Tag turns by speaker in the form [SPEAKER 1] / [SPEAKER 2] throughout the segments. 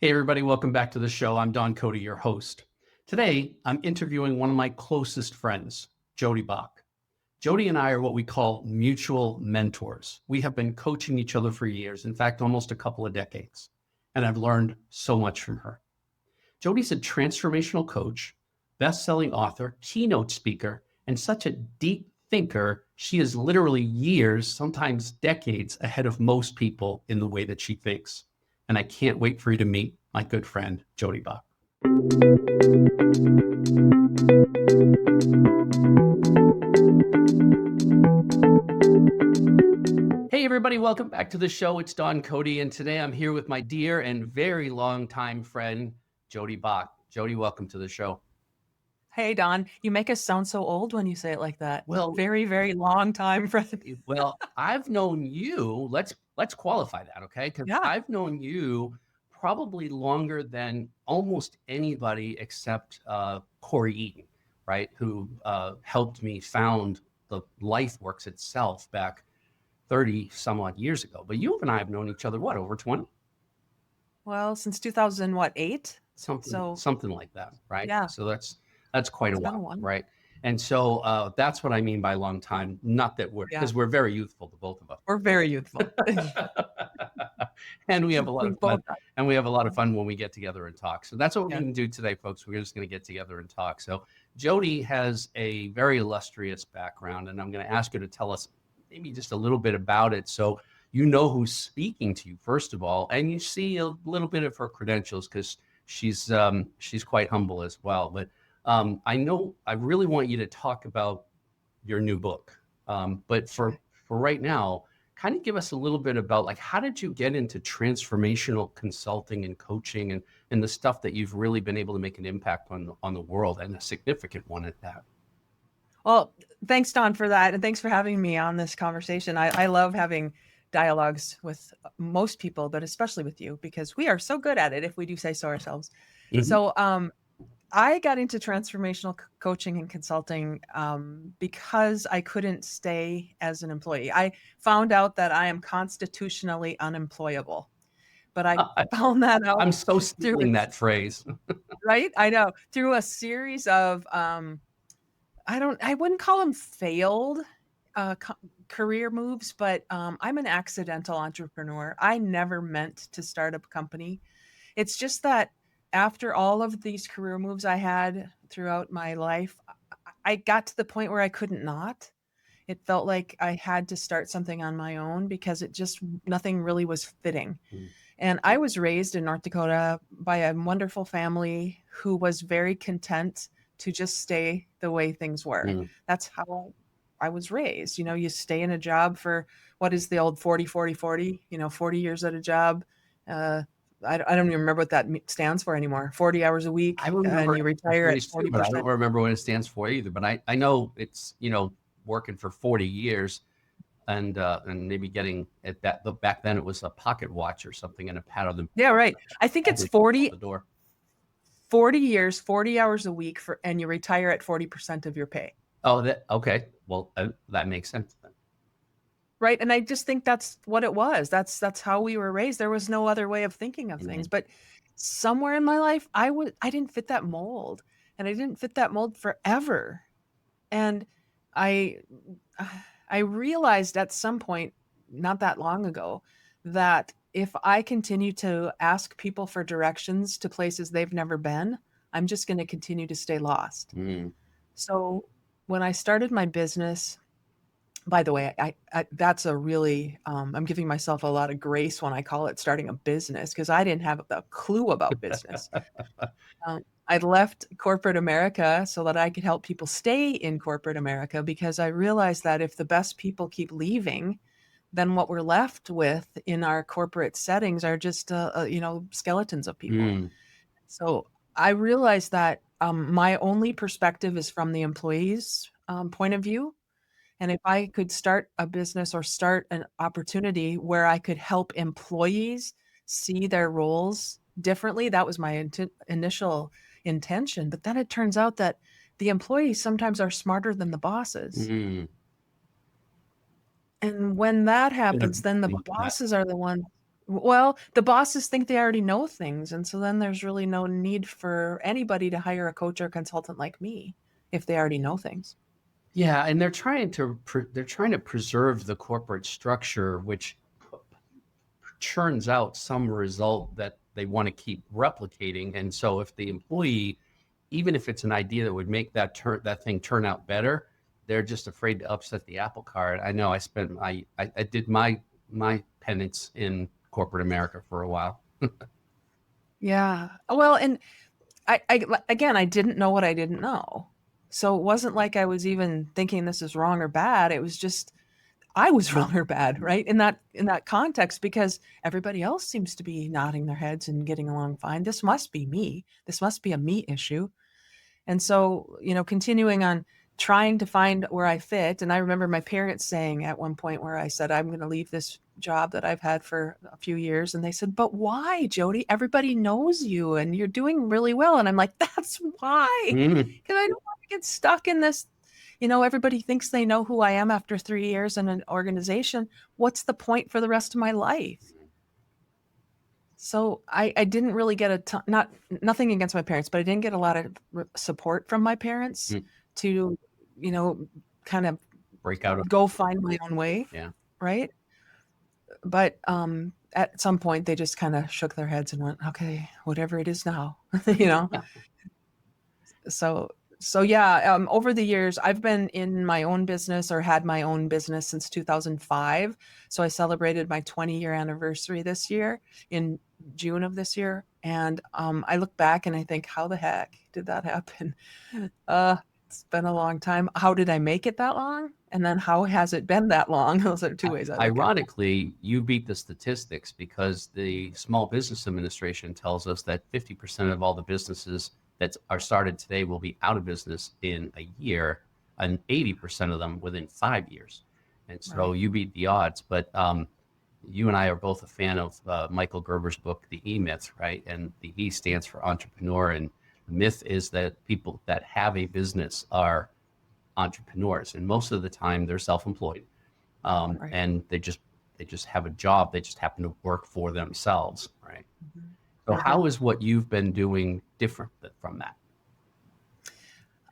[SPEAKER 1] Hey, everybody, welcome back to the show. I'm Don Cody, your host. Today, I'm interviewing one of my closest friends, Jodee Bock. Jodee and I are what we call mutual mentors. We have been coaching each other for years, in fact, almost a couple of decades, and I've learned so much from her. Jodee's a transformational coach, best-selling author, keynote speaker, and such a deep thinker. She is literally years, sometimes decades ahead of most people in the way that she thinks. And I can't wait for you to meet my good friend, Jodee Bock. Hey, everybody, welcome back to the show. It's Don Cody, and today I'm here with my dear and very long-time friend, Jodee Bock. Jodee, welcome to the show.
[SPEAKER 2] Hey, Don, you make us sound so old when you say it like that.
[SPEAKER 1] Well,
[SPEAKER 2] Very, very long time friend.
[SPEAKER 1] well, I've known you. Let's qualify that, okay? Because
[SPEAKER 2] Yeah.
[SPEAKER 1] I've known you probably longer than almost anybody except Corey Eaton, right? Who helped me found the LifeWorks itself back 30 some odd years ago. But you and I have known each other, what, over 20?
[SPEAKER 2] Well, since 2008.
[SPEAKER 1] Something like that, right?
[SPEAKER 2] Yeah,
[SPEAKER 1] So that's quite a
[SPEAKER 2] it's been a
[SPEAKER 1] while,
[SPEAKER 2] while.
[SPEAKER 1] right? And so that's what I mean by long time. Not that
[SPEAKER 2] Yeah,
[SPEAKER 1] because we're very youthful, the both of us.
[SPEAKER 2] we're very youthful.
[SPEAKER 1] And we have a lot
[SPEAKER 2] We
[SPEAKER 1] of
[SPEAKER 2] both
[SPEAKER 1] fun.
[SPEAKER 2] are.
[SPEAKER 1] And we have a lot of fun when we get together and talk. So that's what we're
[SPEAKER 2] Yeah.
[SPEAKER 1] going to do today, folks. We're just going to get together and talk. So Jodee has a very illustrious background, and I'm going to ask her to tell us maybe just a little bit about it. So you know who's speaking to you, first of all, and you see a little bit of her credentials because she's quite humble as well. But I really want you to talk about your new book. But for right now, kind of give us a little bit about like how did you get into transformational consulting and coaching and the stuff that you've really been able to make an impact on the world, and a significant one at that.
[SPEAKER 2] Well, thanks, Don, for that. And thanks for having me on this conversation. I love having dialogues with most people, but especially with you, because we are so good at it if we do say so ourselves.
[SPEAKER 1] Mhm.
[SPEAKER 2] So I got into transformational coaching and consulting because I couldn't stay as an employee. I found out that I am constitutionally unemployable, but I found that out
[SPEAKER 1] I'm so
[SPEAKER 2] through
[SPEAKER 1] stealing that phrase.
[SPEAKER 2] right. I know, through a series of I wouldn't call them failed career moves, but I'm an accidental entrepreneur. I never meant to start a company. It's just that after all of these career moves I had throughout my life, I got to the point where I couldn't not. It felt like I had to start something on my own because nothing really was fitting.
[SPEAKER 1] Mm.
[SPEAKER 2] And I was raised in North Dakota by a wonderful family who was very content to just stay the way things were.
[SPEAKER 1] Mm.
[SPEAKER 2] That's how I was raised. You stay in a job for what is the old 40, 40, 40, 40 years at a job. I don't even remember what that stands for anymore. 40 hours a week,
[SPEAKER 1] I remember
[SPEAKER 2] and you retire at
[SPEAKER 1] too, but I
[SPEAKER 2] 40%.
[SPEAKER 1] don't remember what it stands for either. But I know it's working for 40 years and maybe getting at that. But back then it was a pocket watch or something and a pat on the
[SPEAKER 2] Yeah, right. I think it's 40
[SPEAKER 1] the door.
[SPEAKER 2] 40 years, 40 hours a week and you retire at 40% of your pay.
[SPEAKER 1] Oh, okay. Well, that makes sense then.
[SPEAKER 2] Right. And I just think that's what it was. That's how we were raised. There was no other way of thinking of things. But somewhere in my life, I didn't fit that mold, and I didn't fit that mold forever. And I realized at some point, not that long ago, that if I continue to ask people for directions to places they've never been, I'm just going to continue to stay lost. So when I started my business, by the way, that's a really, I'm giving myself a lot of grace when I call it starting a business, because I didn't have a clue about business. I left corporate America so that I could help people stay in corporate America, because I realized that if the best people keep leaving, then what we're left with in our corporate settings are just, skeletons of people. So I realized that my only perspective is from the employee's point of view. And if I could start a business or start an opportunity where I could help employees see their roles differently, that was my initial intention. But then it turns out that the employees sometimes are smarter than the bosses. And when that happens, then the bosses are the ones Well, the bosses think they already know things, and so then there's really no need for anybody to hire a coach or consultant like me if they already know things.
[SPEAKER 1] Yeah, and they're trying to preserve the corporate structure, which churns out some result that they want to keep replicating. And so if the employee, even if it's an idea that would make that thing turn out better, they're just afraid to upset the apple cart. I know I did my penance in corporate America for a while.
[SPEAKER 2] Yeah. Well, and again, I didn't know what I didn't know. So it wasn't like I was even thinking this is wrong or bad. It was just I was wrong or bad, right? In that context, because everybody else seems to be nodding their heads and getting along fine. This must be me. This must be a me issue. And so, continuing on trying to find where I fit. And I remember my parents saying at one point where I said, I'm going to leave this job that I've had for a few years. And they said, but why, Jodee? Everybody knows you and you're doing really well. And I'm like, that's why.
[SPEAKER 1] Mm.
[SPEAKER 2] Because I don't want to get stuck in this. Everybody thinks they know who I am after 3 years in an organization. What's the point for the rest of my life? So I didn't really get nothing against my parents, but I didn't get a lot of support from my parents
[SPEAKER 1] Mm.
[SPEAKER 2] to, kind of
[SPEAKER 1] Break out of
[SPEAKER 2] go find my own way,
[SPEAKER 1] yeah.
[SPEAKER 2] right? But at some point they just kind of shook their heads and went, okay, whatever it is now, you know.
[SPEAKER 1] Yeah.
[SPEAKER 2] So yeah, over the years I've been in my own business or had my own business since 2005. So I celebrated my 20-year anniversary this year in June of this year, and I look back and I think, how the heck did that happen? It's been a long time. How did I make it that long? And then how has it been that long? Those are two ways I look at it.
[SPEAKER 1] Ironically, you beat the statistics because the Small Business Administration tells us that 50% of all the businesses that are started today will be out of business in a year, and 80% of them within 5 years. And so
[SPEAKER 2] Right.
[SPEAKER 1] you beat the odds. But you and I are both a fan of Michael Gerber's book, The E Myth, right? And the E stands for entrepreneur. And the myth is that people that have a business are entrepreneurs, and most of the time they're self-employed,
[SPEAKER 2] Right.
[SPEAKER 1] and they just have a job. They just happen to work for themselves, right?
[SPEAKER 2] Mhm.
[SPEAKER 1] So
[SPEAKER 2] Mhm.
[SPEAKER 1] how is what you've been doing different from that?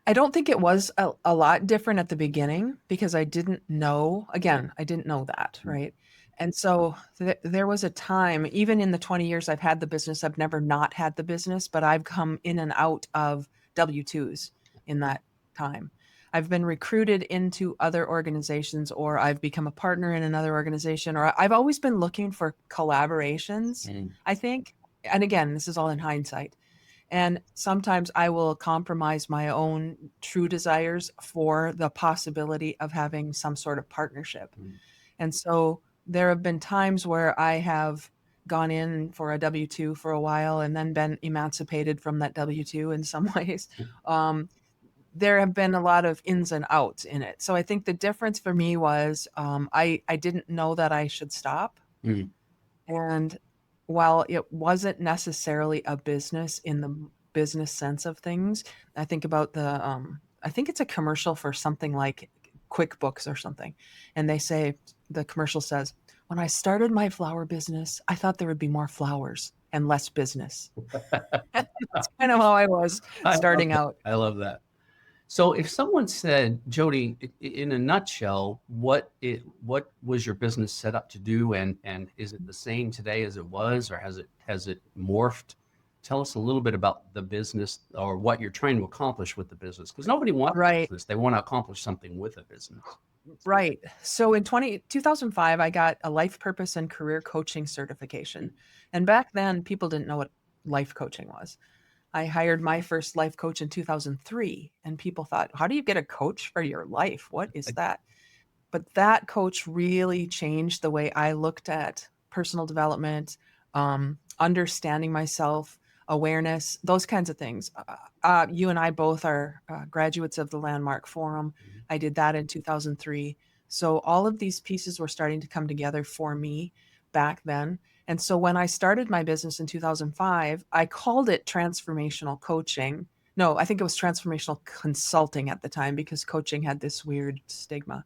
[SPEAKER 2] I don't think it was a lot different at the beginning because I didn't know. Again, I didn't know that, right? And so there was a time, even in the 20 years I've had the business, I've never not had the business, but I've come in and out of W-2s in that time. I've been recruited into other organizations, or I've become a partner in another organization, or I've always been looking for collaborations,
[SPEAKER 1] Mm.
[SPEAKER 2] I think. And again, this is all in hindsight. And sometimes I will compromise my own true desires for the possibility of having some sort of partnership.
[SPEAKER 1] Mm.
[SPEAKER 2] And so there have been times where I have gone in for a W 2 for a while and then been emancipated from that W 2 in some ways. Um, there have been a lot of ins and outs in it. So I think the difference for me was I didn't know that I should stop.
[SPEAKER 1] Mm.
[SPEAKER 2] And while it wasn't necessarily a business in the business sense of things, I think about I think it's a commercial for something like QuickBooks or something. And the commercial says, when I started my flower business, I thought there would be more flowers and less business. That's kind of how I was
[SPEAKER 1] I love
[SPEAKER 2] starting
[SPEAKER 1] that.
[SPEAKER 2] out.
[SPEAKER 1] I love that. So if someone said, Jodee, in a nutshell, what was your business set up to do, and is it the same today as it was, or has it morphed? Tell us a little bit about the business or what you're trying to accomplish with the business, because nobody wants a
[SPEAKER 2] Right.
[SPEAKER 1] business; they want to accomplish something with a business.
[SPEAKER 2] Right. So in 2005, I got a life purpose and career coaching certification. And back then, people didn't know what life coaching was. I hired my first life coach in 2003, and people thought, how do you get a coach for your life? What is that? But that coach really changed the way I looked at personal development, understanding myself, awareness, those kinds of things. You and I both are graduates of the Landmark Forum. I did that in 2003. So all of these pieces were starting to come together for me back then. And so when I started my business in 2005, I called it transformational coaching. No, I think it was transformational consulting at the time because coaching had this weird stigma.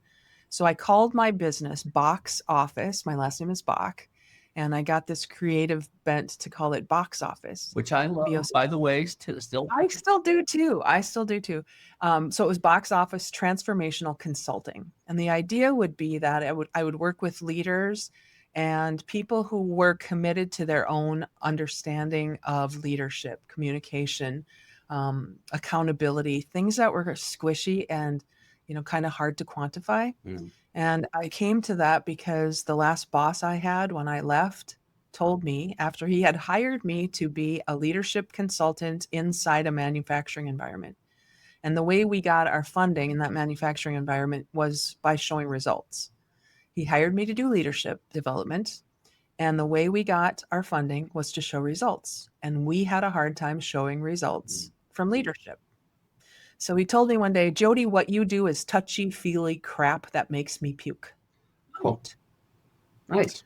[SPEAKER 2] So I called my business Bock's Office. My last name is Bock. and I got this creative bent to call it box office.
[SPEAKER 1] Which I love, by the way, still.
[SPEAKER 2] I still do too. I still do too. So it was box office transformational consulting, and the idea would be that I would work with leaders and people who were committed to their own understanding of leadership, communication, accountability, things that were squishy and kind of hard to quantify.
[SPEAKER 1] Mm.
[SPEAKER 2] And I came to that because the last boss I had when I left told me, after he had hired me to be a leadership consultant inside a manufacturing environment. And the way we got our funding in that manufacturing environment was by showing results. He hired me to do leadership development. And the way we got our funding was to show results. And we had a hard time showing results from leadership. So he told me one day, Jodee, what you do is touchy-feely crap that makes me puke.
[SPEAKER 1] Oh, nice.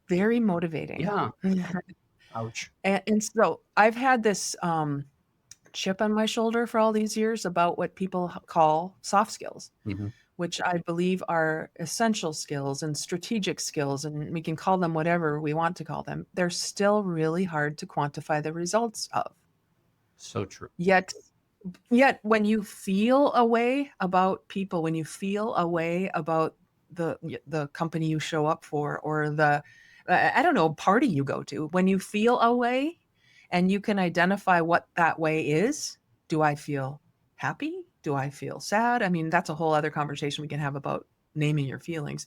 [SPEAKER 2] Very motivating.
[SPEAKER 1] Yeah. Ouch.
[SPEAKER 2] And so I've had this chip on my shoulder for all these years about what people call soft skills, which I believe are essential skills and strategic skills, and we can call them whatever we want to call them. They're still really hard to quantify the results of.
[SPEAKER 1] So true.
[SPEAKER 2] Yet when you feel a way about people, when you feel a way about the company you show up for, or the I don't know, party you go to, when you feel a way and you can identify what that way is, do I feel happy? Do I feel sad? I mean, that's a whole other conversation we can have about naming your feelings.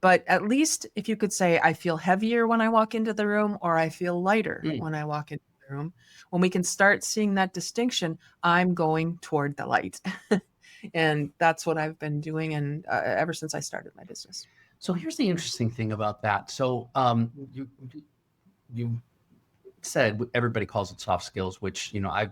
[SPEAKER 2] But at least if you could say, I feel heavier when I walk into the room, or I feel lighter when I walk into the room, when we can start seeing that distinction, I'm going toward the light. And that's what I've been doing, and ever since I started my business.
[SPEAKER 1] So here's the interesting thing about that. So you said everybody calls it soft skills, which I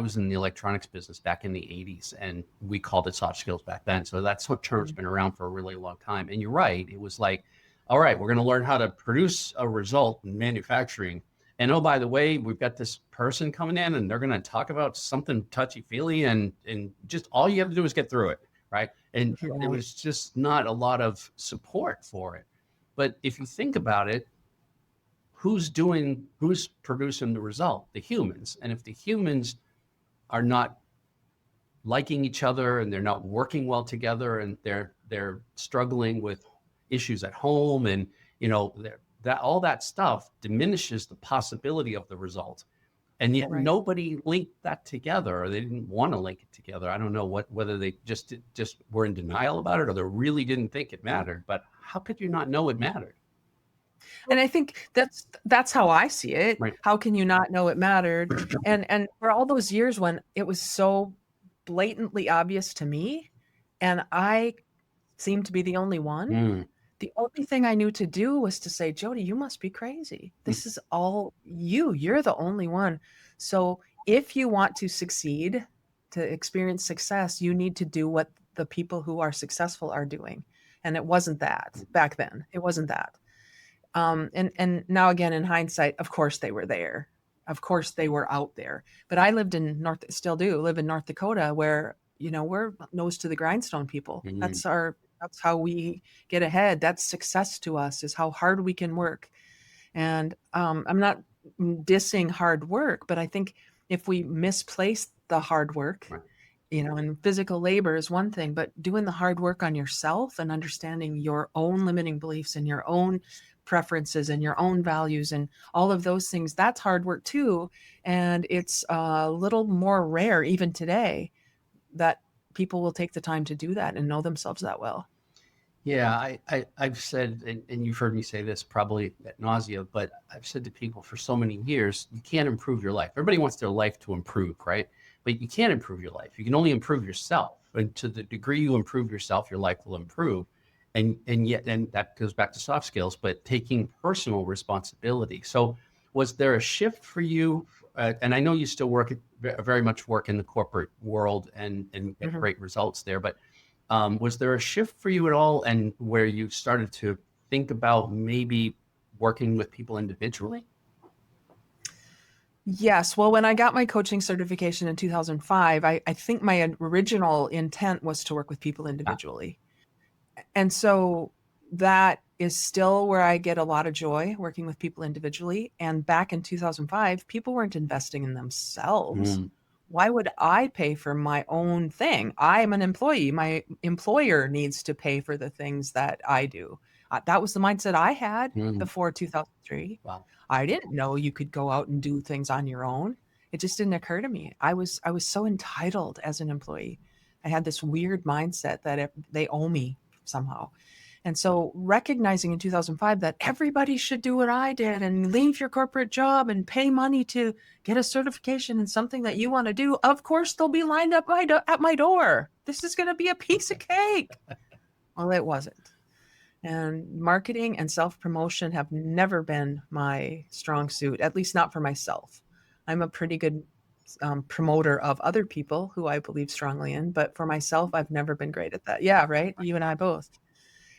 [SPEAKER 1] was in the electronics business back in the 80s, and we called it soft skills back then. So that's what term's been around for a really long time. And you're right. It was like, all right, we're going to learn how to produce a result in manufacturing. And oh, by the way, we've got this person coming in, and they're going to talk about something touchy-feely, and just all you have to do is get through it, right? And there was just not a lot of support for it. But if you think about it, who's producing the result? The humans. And if the humans are not liking each other, and they're not working well together, and they're struggling with issues at home, and that all that stuff diminishes the possibility of the result. And yet nobody linked that together, or they didn't want to link it together. I don't know whether they just were in denial about it, or they really didn't think it mattered. But how could you not know it mattered?
[SPEAKER 2] And I think that's how I see it.
[SPEAKER 1] Right.
[SPEAKER 2] How can you not know it mattered? And for all those years when it was so blatantly obvious to me, and I seemed to be the only one, the only thing I knew to do was to say, Jodee, you must be crazy. This is all you. You're the only one. So if you want to succeed, to experience success, you need to do what the people who are successful are doing. And it wasn't that back then. It wasn't that. And now again, in hindsight, of course they were there. Of course they were out there. But I lived in still do live in North Dakota, where, we're nose to the grindstone people. That's how we get ahead. That's success to us, is how hard we can work. And I'm not dissing hard work, but I think if we misplace the hard work, and physical labor is one thing, but doing the hard work on yourself and understanding your own limiting beliefs and your own preferences and your own values and all of those things, that's hard work too. And it's a little more rare even today that people will take the time to do that and know themselves that well.
[SPEAKER 1] Yeah, I've said, and you've heard me say this probably ad nauseam, but I've said to people for so many years, you can't improve your life. Everybody wants their life to improve, right? But you can't improve your life. You can only improve yourself. And to the degree you improve yourself, your life will improve. And that goes back to soft skills, but taking personal responsibility. So was there a shift for you? And I know you still very much work in the corporate world and get great results there, but was there a shift for you at all, and where you started to think about maybe working with people individually?
[SPEAKER 2] Yes. Well, when I got my coaching certification in 2005, I think my original intent was to work with people individually. And so that is still where I get a lot of joy working with people individually. And back in 2005, people weren't investing in themselves.
[SPEAKER 1] Mm,
[SPEAKER 2] Why would I pay for my own thing? I am an employee. My employer needs to pay for the things that I do. That was the mindset I had
[SPEAKER 1] mm.
[SPEAKER 2] before 2003.
[SPEAKER 1] Wow.
[SPEAKER 2] I didn't know you could go out and do things on your own. It just didn't occur to me. I was so entitled as an employee. I had this weird mindset that they owe me somehow. And so recognizing in 2005 that everybody should do what I did and leave your corporate job and pay money to get a certification in something that you want to do, of course they'll be lined up at my door. This is going to be a piece of cake. Well, it wasn't. And marketing and self-promotion have never been my strong suit, at least not for myself. I'm a pretty good promoter of other people who I believe strongly in, but for myself, I've never been great at that. Yeah, right. You and I both.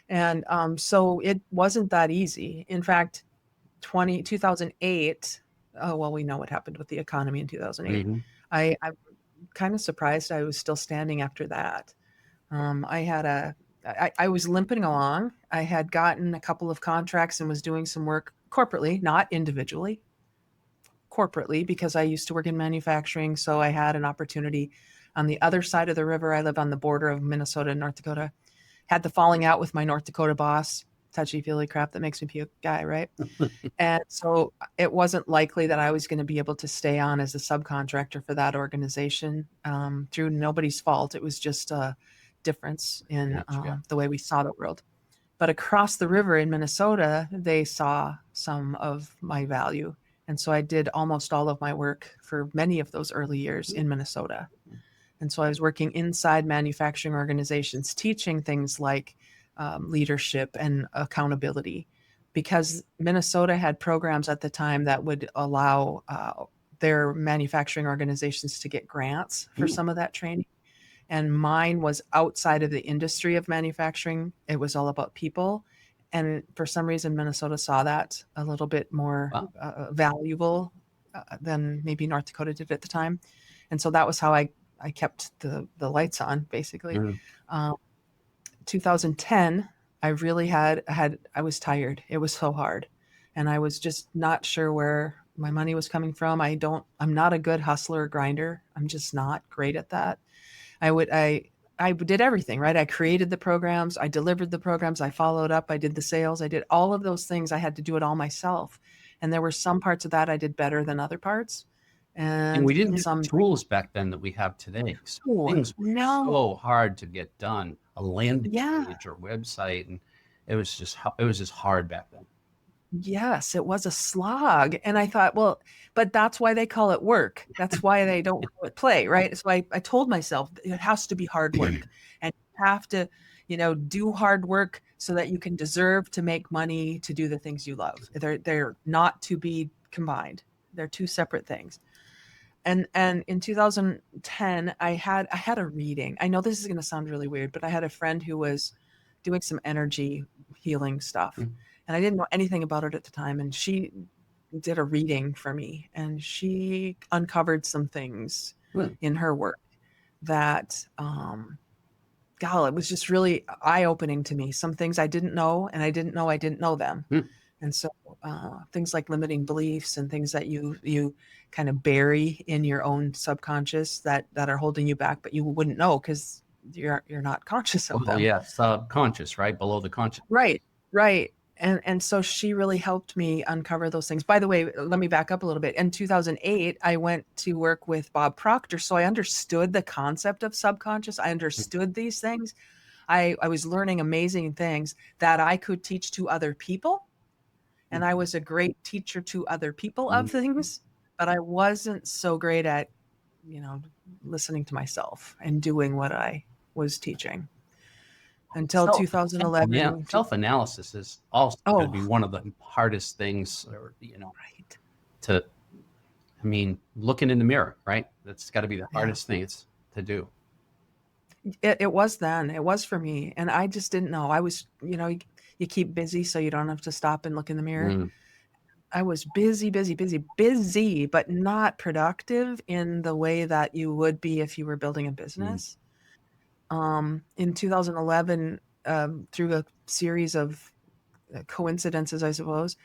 [SPEAKER 2] And so it wasn't that easy. In fact, 2008, oh, well, we know what happened with the economy in 2008.
[SPEAKER 1] Mhm.
[SPEAKER 2] I'm kind of surprised I was still standing after that. I was limping along. I had gotten a couple of contracts and was doing some work corporately, not individually, corporately, because I used to work in manufacturing. So I had an opportunity on the other side of the river. I live on the border of Minnesota and North Dakota. Had the falling out with my North Dakota boss, touchy feely crap that makes me puke guy, right? And so it wasn't likely that I was going to be able to stay on as a subcontractor for that organization through nobody's fault. It was just a difference in
[SPEAKER 1] Gotcha.
[SPEAKER 2] the way we saw the world. But across the river in Minnesota, they saw some of my value. And so I did almost all of my work for many of those early years in Minnesota. And so I was working inside manufacturing organizations, teaching things like leadership and accountability, because Minnesota had programs at the time that would allow their manufacturing organizations to get grants for
[SPEAKER 1] Mm.
[SPEAKER 2] some of that training. And mine was outside of the industry of manufacturing. It was all about people. And for some reason, Minnesota saw that a little bit more
[SPEAKER 1] Wow.
[SPEAKER 2] valuable than maybe North Dakota did at the time. And so that was how I kept the lights on, basically.
[SPEAKER 1] Mm.
[SPEAKER 2] Um, 2010, I really had I was tired. It was so hard, and I was just not sure where my money was coming from. I'm not a good hustler or grinder. I'm just not great at that. I did everything, right? I created the programs, I delivered the programs, I followed up, I did the sales, I did all of those things. I had to do it all myself. And there were some parts of that I did better than other parts.
[SPEAKER 1] And
[SPEAKER 2] And
[SPEAKER 1] we didn't have the
[SPEAKER 2] some
[SPEAKER 1] tools back then that we have today. So
[SPEAKER 2] no,
[SPEAKER 1] things were
[SPEAKER 2] no.
[SPEAKER 1] so hard to get done. A landing
[SPEAKER 2] Yeah.
[SPEAKER 1] page or website, and it was just hard back then.
[SPEAKER 2] Yes, it was a slog. And I thought, well, but that's why they call it work. That's why they don't call it play, right? So I told myself it has to be hard work. And you have to, do hard work so that you can deserve to make money to do the things you love. They're not to be combined. They're two separate things. And in 2010, I had a reading. I know this is going to sound really weird, but I had a friend who was doing some energy healing stuff.
[SPEAKER 1] Mm.
[SPEAKER 2] And I didn't know anything about it at the time. And she did a reading for me, and she uncovered some things
[SPEAKER 1] Really?
[SPEAKER 2] in her work that, it was just really eye opening to me. Some things I didn't know, and I didn't know I didn't know them.
[SPEAKER 1] Mm.
[SPEAKER 2] And so things like limiting beliefs and things that you kind of bury in your own subconscious that are holding you back, but you wouldn't know because you're not conscious of
[SPEAKER 1] Well,
[SPEAKER 2] them.
[SPEAKER 1] yeah, subconscious, right? Below the conscious.
[SPEAKER 2] Right, right. And so she really helped me uncover those things. By the way, let me back up a little bit. In 2008, I went to work with Bob Proctor, so I understood the concept of subconscious. I understood these things. I was learning amazing things that I could teach to other people, and I was a great teacher to other people
[SPEAKER 1] Mhm.
[SPEAKER 2] of things, but I wasn't so great at, you know, listening to myself and doing what I was teaching until
[SPEAKER 1] Self
[SPEAKER 2] 2011.
[SPEAKER 1] self-analysis is also gonna
[SPEAKER 2] Oh,
[SPEAKER 1] be one of the hardest things, or,
[SPEAKER 2] right.
[SPEAKER 1] to I mean, looking in the mirror, right? That's gotta be the
[SPEAKER 2] Yeah.
[SPEAKER 1] hardest thing it's to do.
[SPEAKER 2] It was then. It was for me, and I just didn't know. I was, you keep busy so you don't have to stop and look in the mirror.
[SPEAKER 1] Mm.
[SPEAKER 2] I was busy, busy, busy, busy, but not productive in the way that you would be if you were building a
[SPEAKER 1] Mm.
[SPEAKER 2] business. In 2011, through a series of coincidences, I suppose,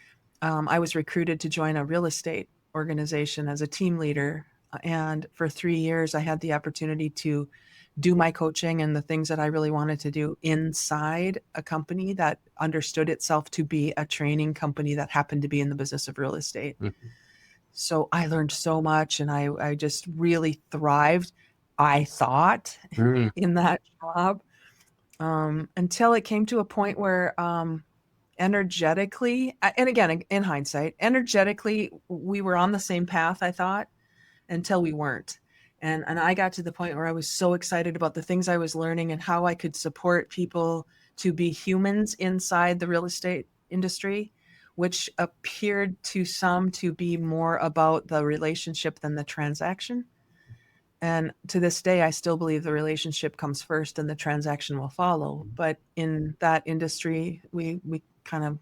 [SPEAKER 2] I was recruited to join a real estate organization as a team leader. And for 3 years, I had the opportunity to do my coaching and the things that I really wanted to do inside a company that understood itself to be a training company that happened to be in the business of real estate.
[SPEAKER 1] Mhm.
[SPEAKER 2] So I learned so much, and I just really thrived, I thought,
[SPEAKER 1] Mm.
[SPEAKER 2] in that job, until it came to a point where energetically, and again, in hindsight, energetically, we were on the same path, I thought, until we weren't. And I got to the point where I was so excited about the things I was learning and how I could support people to be humans inside the real estate industry, which appeared to some to be more about the relationship than the transaction. And to this day, I still believe the relationship comes first and the transaction will follow. But in that industry, we kind of,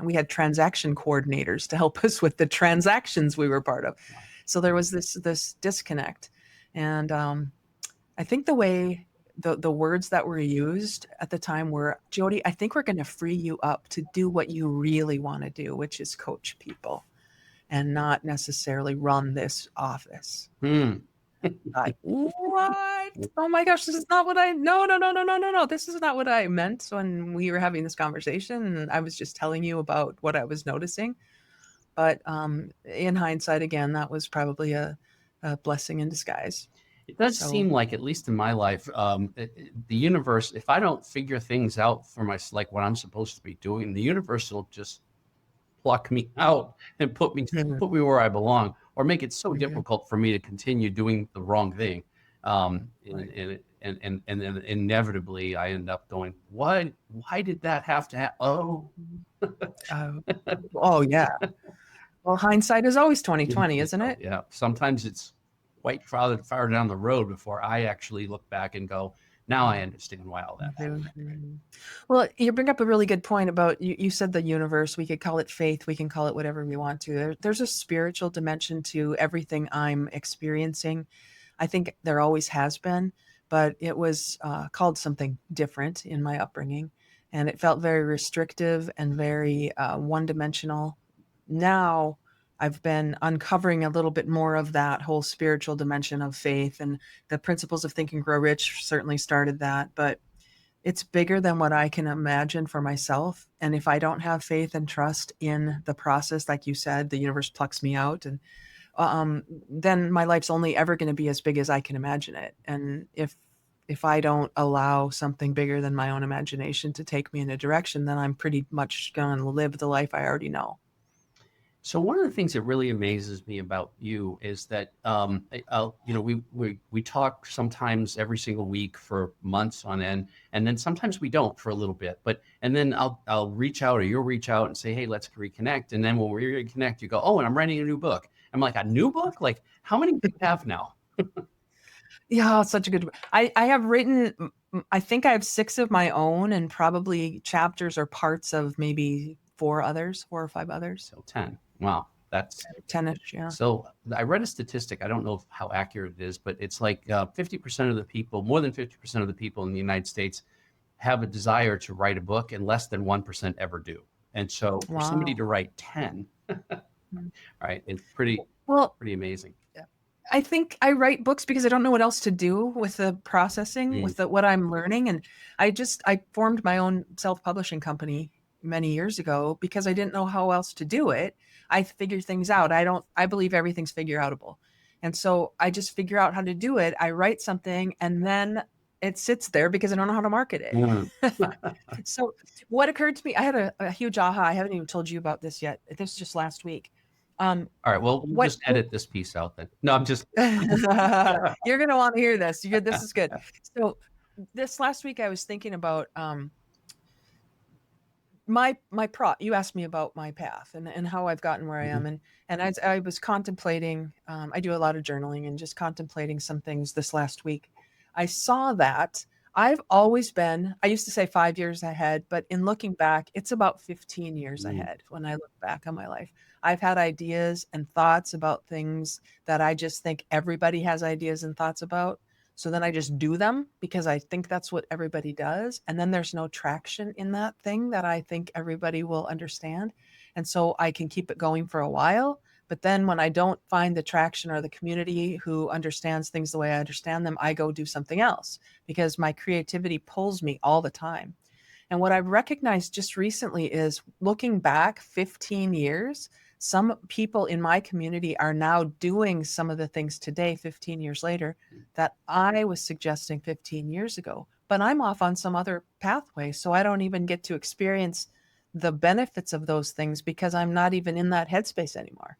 [SPEAKER 2] we had transaction coordinators to help us with the transactions we were part of. So there was this disconnect. And I think the way the words that were used at the time were, Jodee, I think we're going to free you up to do what you really want to do, which is coach people and not necessarily run this office.
[SPEAKER 1] Mm.
[SPEAKER 2] What? Oh my gosh, this is not what I no, no, no, no, no, no, no. This is not what I meant when we were having this conversation. And I was just telling you about what I was noticing. But in hindsight, again, that was probably a blessing in disguise.
[SPEAKER 1] It does
[SPEAKER 2] So
[SPEAKER 1] seem like, at least in my life, the universe, if I don't figure things out for my, like what I'm supposed to be doing, the universe will just pluck me out and
[SPEAKER 2] Mhm.
[SPEAKER 1] put me where I belong, or make it so
[SPEAKER 2] Yeah,
[SPEAKER 1] difficult for me to continue doing the wrong thing.
[SPEAKER 2] right.
[SPEAKER 1] And then inevitably I end up going, why did that have to happen? Oh,
[SPEAKER 2] Uh, oh yeah. Well, hindsight is always 2020, isn't
[SPEAKER 1] so
[SPEAKER 2] it?
[SPEAKER 1] yeah, sometimes it's quite far down the road before I actually look back and go, now I understand why all that happened.
[SPEAKER 2] Mhm. Well, you bring up a really good point about you said the universe. We could call it faith. We can call it whatever we want to. There's a spiritual dimension to everything I'm experiencing. I think there always has been, but it was called something different in my upbringing. And it felt very restrictive and very one dimensional. Now I've been uncovering a little bit more of that whole spiritual dimension of faith, and the principles of Think and Grow Rich certainly started that. But it's bigger than what I can imagine for myself. And if I don't have faith and trust in the process, like you said, the universe plucks me out, and then my life's only ever going to be as big as I can imagine it. And if I don't allow something bigger than my own imagination to take me in a direction, then I'm pretty much going to live the life I already know.
[SPEAKER 1] So one of the things that really amazes me about you is that, we talk sometimes every single week for months on end, and then sometimes we don't for a little bit. But and then I'll reach out, or you'll reach out and say, hey, let's reconnect. And then when we reconnect, you go, oh, and I'm writing a new book. I'm like, a new book? Like, how many do you have now?
[SPEAKER 2] Yeah, it's such a good. I have written. I think I have 6 of my own, and probably chapters or parts of maybe 4 or 5 others,
[SPEAKER 1] So 10. Wow, that's
[SPEAKER 2] 10ish. Yeah.
[SPEAKER 1] so. I read a statistic. I don't know how accurate it is, but it's like 50% of the people, more than 50% of the people in the United States have a desire to write a book, and less than 1% ever do. And so for somebody
[SPEAKER 2] Wow.
[SPEAKER 1] to write 10,
[SPEAKER 2] Mm.
[SPEAKER 1] right, it's
[SPEAKER 2] Well,
[SPEAKER 1] pretty amazing.
[SPEAKER 2] I think I write books because I don't know what else to do with the processing,
[SPEAKER 1] Mm.
[SPEAKER 2] with what I'm learning. And I formed my own self-publishing company many years ago because I didn't know how else to do it. I figure things out. I believe everything's figure outable. And so I just figure out how to do it. I write something and then it sits there because I don't know how to market
[SPEAKER 1] Mm.
[SPEAKER 2] it. So what occurred to me, I had a huge aha. I haven't even told you about this yet. This was just last week.
[SPEAKER 1] All right, well, we'll
[SPEAKER 2] What
[SPEAKER 1] just edit this piece out then. No, I'm just
[SPEAKER 2] You're gonna wanna hear this. This is good. So, this last week, I was thinking about, my pro you asked me about my path and how I've gotten where I
[SPEAKER 1] Mhm.
[SPEAKER 2] am, and as I was contemplating, I do a lot of journaling and just contemplating some things this last week. I saw that I've always been I used to say 5 years ahead, but in looking back, it's about 15 years
[SPEAKER 1] Mm.
[SPEAKER 2] ahead when I look back on my life. I've had ideas and thoughts about things that I just think everybody has ideas and thoughts about. So then I just do them because I think that's what everybody does. And then there's no traction in that thing that I think everybody will understand. And so I can keep it going for a while. But then when I don't find the traction or the community who understands things the way I understand them, I go do something else because my creativity pulls me all the time. And what I've recognized just recently is looking back 15 years, some people in my community are now doing some of the things today, 15 years later, that I was suggesting 15 years ago. But I'm off on some other pathway. So I don't even get to experience the benefits of those things because I'm not even in that headspace anymore.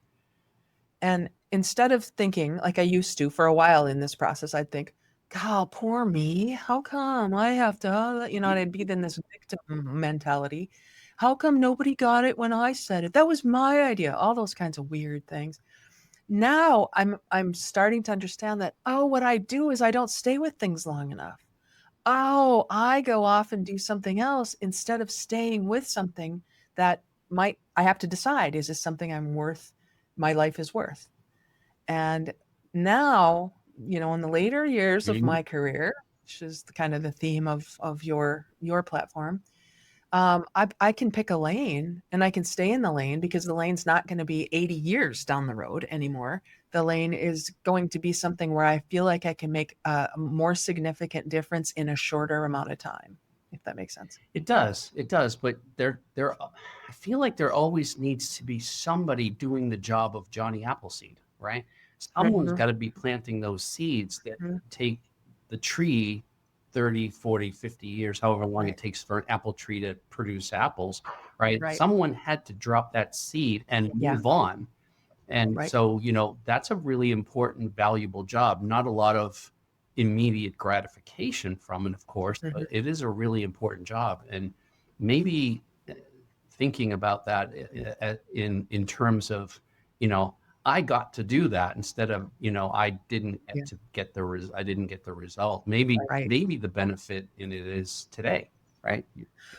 [SPEAKER 2] And instead of thinking like I used to for a while in this process, I'd think, God, poor me. How come I have to, and I'd be in this victim mentality. How come nobody got it when I said it? That was my idea. All those kinds of weird things. Now I'm starting to understand that, oh, what I do is I don't stay with things long enough. Oh, I go off and do something else instead of staying with something that I have to decide, is this something my life is worth? And now, in the later years of
[SPEAKER 1] Mhm.
[SPEAKER 2] my career, which is kind of the theme of your platform, I can pick a lane and I can stay in the lane because the lane's not going to be 80 years down the road anymore. The lane is going to be something where I feel like I can make a more significant difference in a shorter amount of time, if that makes sense.
[SPEAKER 1] It does. It does. But I feel like there always needs to be somebody doing the job of Johnny Appleseed, right? Someone's
[SPEAKER 2] Mhm,
[SPEAKER 1] got to be planting those seeds that
[SPEAKER 2] mhm.
[SPEAKER 1] take the tree 30, 40, 50 years, however long it
[SPEAKER 2] Right,
[SPEAKER 1] takes for an apple tree to produce apples, right?
[SPEAKER 2] right.
[SPEAKER 1] Someone had to drop that seed and
[SPEAKER 2] Yeah,
[SPEAKER 1] move on. And
[SPEAKER 2] right.
[SPEAKER 1] so, that's a really important, valuable job. Not a lot of immediate gratification from it, of course, but
[SPEAKER 2] Mhm.
[SPEAKER 1] it is a really important job. And maybe thinking about that in terms of, you know, I got to do that instead of, I didn't get
[SPEAKER 2] Yeah,
[SPEAKER 1] to get I didn't get the result. Maybe
[SPEAKER 2] right.
[SPEAKER 1] maybe the benefit in it is today, right?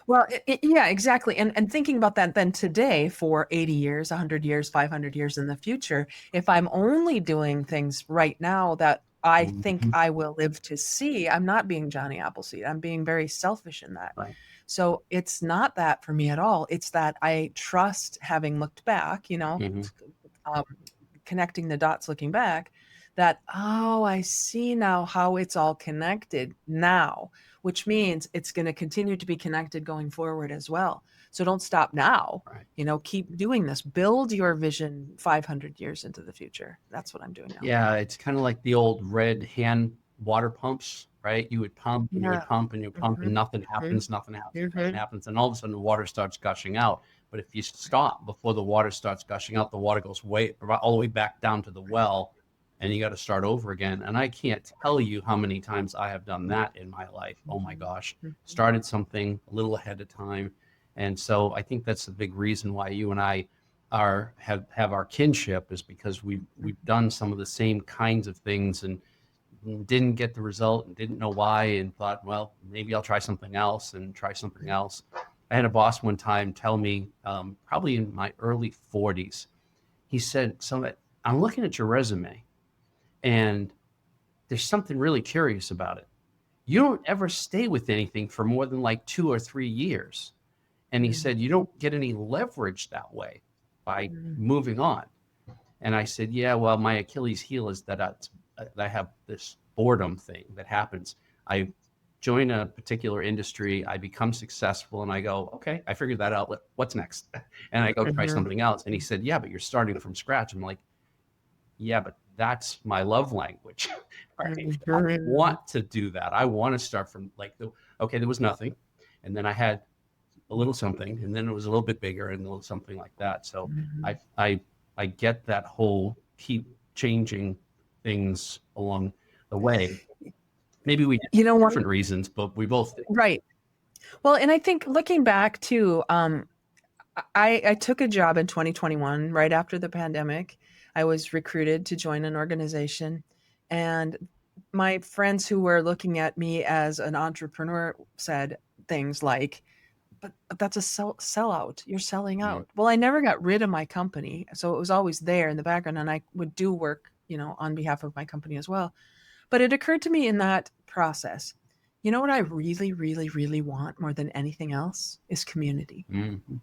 [SPEAKER 2] Well, yeah, exactly. And thinking about that then today for 80 years, 100 years, 500 years in the future, if I'm only doing things right now that I think
[SPEAKER 1] Mhm.
[SPEAKER 2] I will live to see, I'm not being Johnny Appleseed. I'm being very selfish in that.
[SPEAKER 1] Right.
[SPEAKER 2] So it's not that for me at all. It's that I trust, having looked back,
[SPEAKER 1] Hmm.
[SPEAKER 2] um, connecting the dots looking back, that, oh, I see now how it's all connected now, which means it's going to continue to be connected going forward as well. So don't stop now.
[SPEAKER 1] Right.
[SPEAKER 2] Keep doing this. Build your vision 500 years into the future. That's what I'm doing now.
[SPEAKER 1] Yeah, it's kind of like the old red hand water pumps, right? You would pump and you would
[SPEAKER 2] Yeah.
[SPEAKER 1] pump and you pump and
[SPEAKER 2] Mhm,
[SPEAKER 1] nothing
[SPEAKER 2] mhm,
[SPEAKER 1] happens, nothing happens, nothing
[SPEAKER 2] mhm,
[SPEAKER 1] happens. And all of a sudden the water starts gushing out. But if you stop before the water starts gushing out, the water goes all the way back down to the well and you got to start over again. And I can't tell you how many times I have done that in my life. Oh my
[SPEAKER 2] mhm,
[SPEAKER 1] gosh.
[SPEAKER 2] mhm.
[SPEAKER 1] Started something a little ahead of time. And so I think that's the big reason why you and I have our kinship, is because we've done some of the same kinds of things and didn't get the result and didn't know why, and thought, well, maybe I'll try something else and try something else. I had a boss one time tell me, probably in my early 40s, he said, so I'm looking at your resume and there's something really curious about it. You don't ever stay with anything for more than like 2 or 3 years. And he
[SPEAKER 2] Mhm,
[SPEAKER 1] said, you don't get any leverage that way by
[SPEAKER 2] mhm,
[SPEAKER 1] moving on. And I said, yeah, well, my Achilles heel is that I have this boredom thing that happens. I join a particular industry, I become successful, and I go, okay, I figured that out. What's next? And I go try
[SPEAKER 2] mhm,
[SPEAKER 1] something else. And he said, yeah, but you're starting from scratch. I'm like, yeah, but that's my love language. Right? I
[SPEAKER 2] mhm,
[SPEAKER 1] want to do that. I want to start from okay, there was nothing. And then I had a little something, and then it was a little bit bigger and a little something like that. So I
[SPEAKER 2] mhm.
[SPEAKER 1] I I get that whole keep changing things along the way. Maybe we did
[SPEAKER 2] You know
[SPEAKER 1] for
[SPEAKER 2] what?
[SPEAKER 1] different reasons, but we both did.
[SPEAKER 2] Right. Well, and I think looking back too, I took a job in 2021 right after the pandemic. I was recruited to join an organization, and my friends who were looking at me as an entrepreneur said things like, "But that's a sellout. You're selling
[SPEAKER 1] Mm,
[SPEAKER 2] out." Well, I never got rid of my company, so it was always there in the background, and I would do work, on behalf of my company as well. But it occurred to me in that process, you know what I really, really, really want more than anything else is community.
[SPEAKER 1] Mm-hmm.